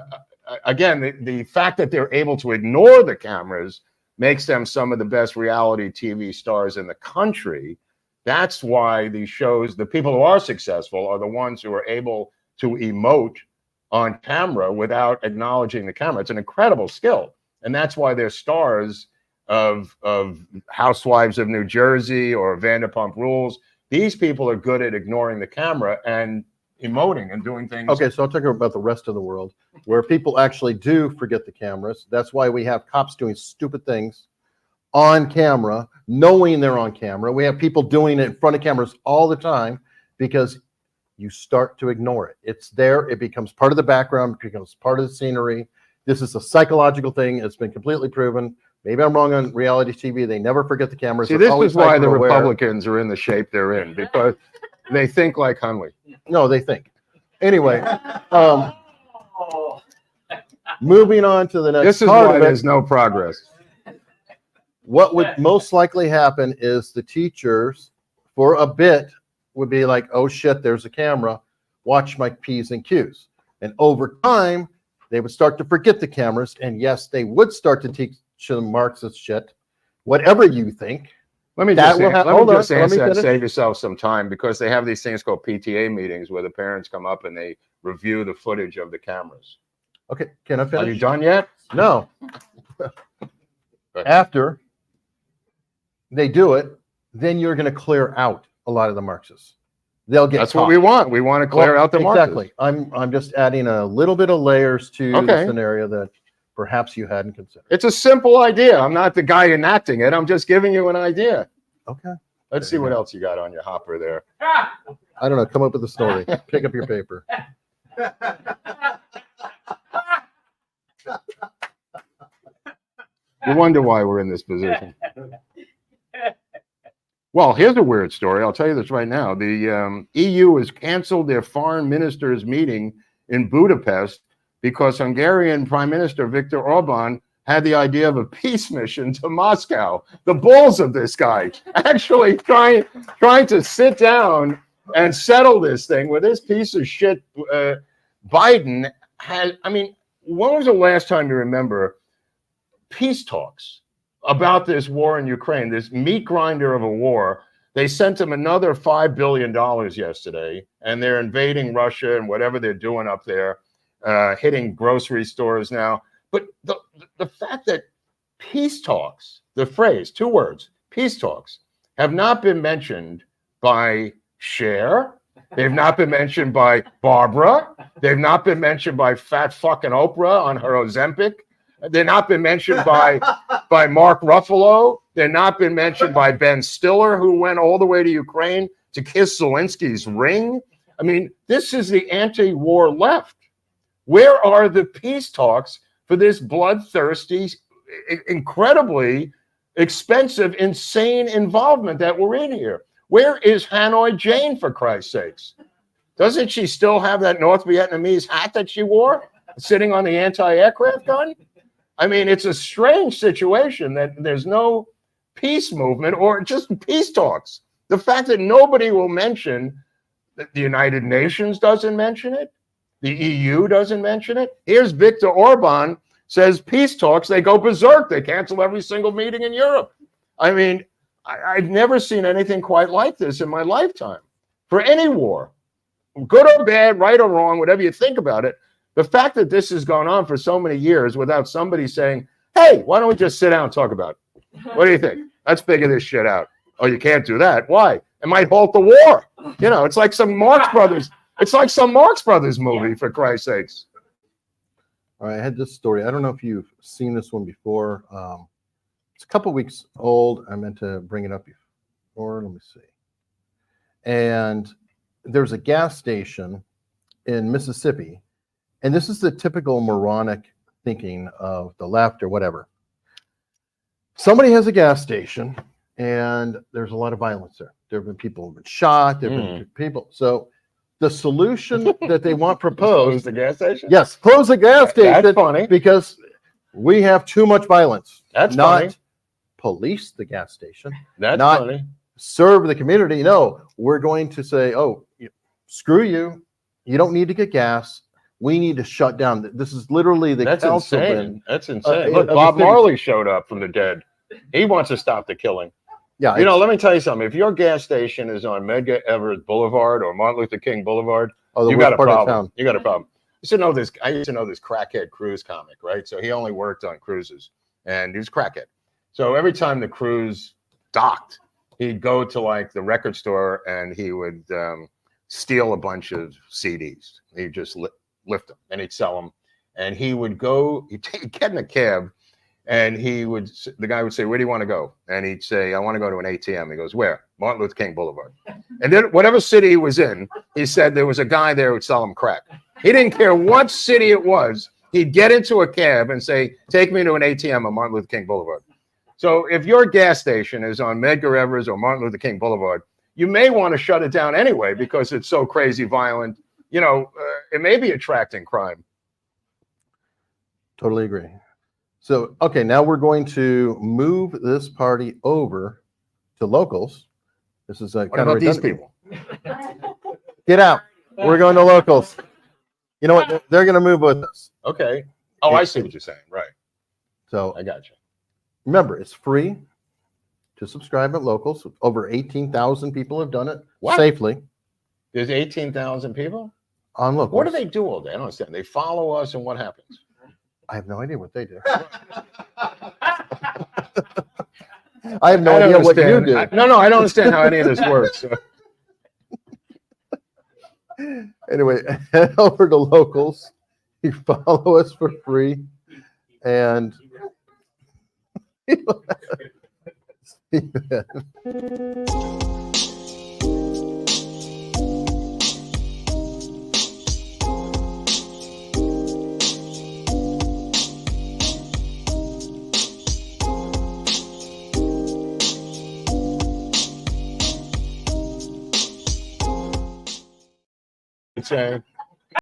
again, the fact that they're able to ignore the cameras makes them some of the best reality TV stars in the country. That's why these shows, the people who are successful are the ones who are able to emote on camera without acknowledging the camera. It's an incredible skill. And that's why they're stars of Housewives of New Jersey or Vanderpump Rules. These people are good at ignoring the camera and emoting and doing things. Okay, so I'll talk about the rest of the world where people actually do forget the cameras. That's why we have cops doing stupid things on camera, knowing they're on camera. We have people doing it in front of cameras all the time because you start to ignore it. It's there. It becomes part of the background, it becomes part of the scenery. This is a psychological thing. It's been completely proven. Maybe I'm wrong on reality TV. They never forget the cameras. See, this is why the Republicans are in the shape they're in, because they think like Hunley. No, they think. Anyway, moving on to the next. This is why there's no progress. What would most likely happen is the teachers, for a bit, would be like, oh shit, there's a camera, watch my P's and Q's. And over time, they would start to forget the cameras. And yes, they would start to teach them Marxist shit, whatever you think. Let me just answer that, save yourself some time, because they have these things called PTA meetings where the parents come up and they review the footage of the cameras. Okay, can I finish? Are you done yet? No. After they do it, then you're going to clear out a lot of the Marxists. They'll get That's what we want. We want to clear out the Marxists. Exactly. I'm just adding a little bit of layers to the scenario that perhaps you hadn't considered. It's a simple idea. I'm not the guy enacting it. I'm just giving you an idea. Okay. Let's see what else you got on your hopper there. I don't know. Come up with a story. Pick up your paper. You wonder why we're in this position. Well, here's a weird story. I'll tell you this right now. The EU has canceled their foreign ministers' meeting in Budapest because Hungarian Prime Minister Viktor Orban had the idea of a peace mission to Moscow. The balls of this guy actually trying to sit down and settle this thing with this piece of shit. Biden had, I mean, when was the last time you remember peace talks about this war in Ukraine, this meat grinder of a war. They sent them another $5 billion yesterday, and they're invading Russia and whatever they're doing up there, hitting grocery stores now. But the fact that peace talks, the phrase, 2 words, peace talks, have not been mentioned by Cher. They've not been mentioned by Barbara. They've not been mentioned by fat fucking Oprah on her Ozempic. They've not been mentioned by Mark Ruffalo. They've not been mentioned by Ben Stiller, who went all the way to Ukraine to kiss Zelensky's ring. I mean, this is the anti-war left. Where are the peace talks for this bloodthirsty, incredibly expensive, insane involvement that we're in here? Where is Hanoi Jane, for Christ's sakes? Doesn't she still have that North Vietnamese hat that she wore sitting on the anti-aircraft gun? I mean, it's a strange situation that there's no peace movement or just peace talks. The fact that nobody will mention that the United Nations doesn't mention it, the EU doesn't mention it. Here's Viktor Orban says peace talks, they go berserk. They cancel every single meeting in Europe. I mean, I've never seen anything quite like this in my lifetime for any war, good or bad, right or wrong, whatever you think about it. The fact that this has gone on for so many years without somebody saying, hey, why don't we just sit down and talk about it? What do you think? Let's figure this shit out. Oh, you can't do that. Why? It might halt the war. You know, it's like some Marx Brothers. It's like some Marx Brothers movie, for Christ's sakes. All right, I had this story. I don't know if you've seen this one before. It's a couple weeks old. I meant to bring it up before. Let me see. And there's a gas station in Mississippi, and this is the typical moronic thinking of the left or whatever. Somebody has a gas station, and there's a lot of violence there. There have been people who've been shot. There have been people. So the solution that they want proposed. Close the gas station? Yes, close the gas station. That's funny. Because we have too much violence. That's not funny. Police the gas station. That's not funny. Serve the community. No, we're going to say, oh, screw you. You don't need to get gas. We need to shut down. This is literally the That's council. insane. That's insane. Look, Bob Marley showed up from the dead. He wants to stop the killing. Yeah, you know, let me tell you something. If your gas station is on Medgar Evers Boulevard or Martin Luther King Boulevard, you got a problem. You got a problem. I used to know this crackhead cruise comic, right? So he only worked on cruises, and he was crackhead. So every time the cruise docked, he'd go to like the record store and he would steal a bunch of CDs. He'd just lift them and he'd sell them. And he would go, he'd get in a cab, and the guy would say, where do you want to go? And he'd say, I want to go to an ATM. He goes, where? Martin Luther King Boulevard. And then whatever city he was in, he said there was a guy there who'd sell him crack. He didn't care what city it was. He'd get into a cab and say, take me to an ATM on Martin Luther King Boulevard. So if your gas station is on Medgar Evers or Martin Luther King Boulevard, you may want to shut it down anyway because it's so crazy violent. You know, it may be attracting crime. Totally agree. So, okay, now we're going to move this party over to locals. This is What about these people? Get out. We're going to locals. You know what? They're going to move with us. Okay. Oh, I see what you're saying. Right. So I got you. Remember, it's free to subscribe at locals. Over 18,000 people have done it safely. There's 18,000 people? On locals. What do they do all day? I don't understand. They follow us, and what happens? I have no idea what they do. I have no idea what you do. No, I don't understand how any of this works. Anyway, head over to locals. You follow us for free. And saying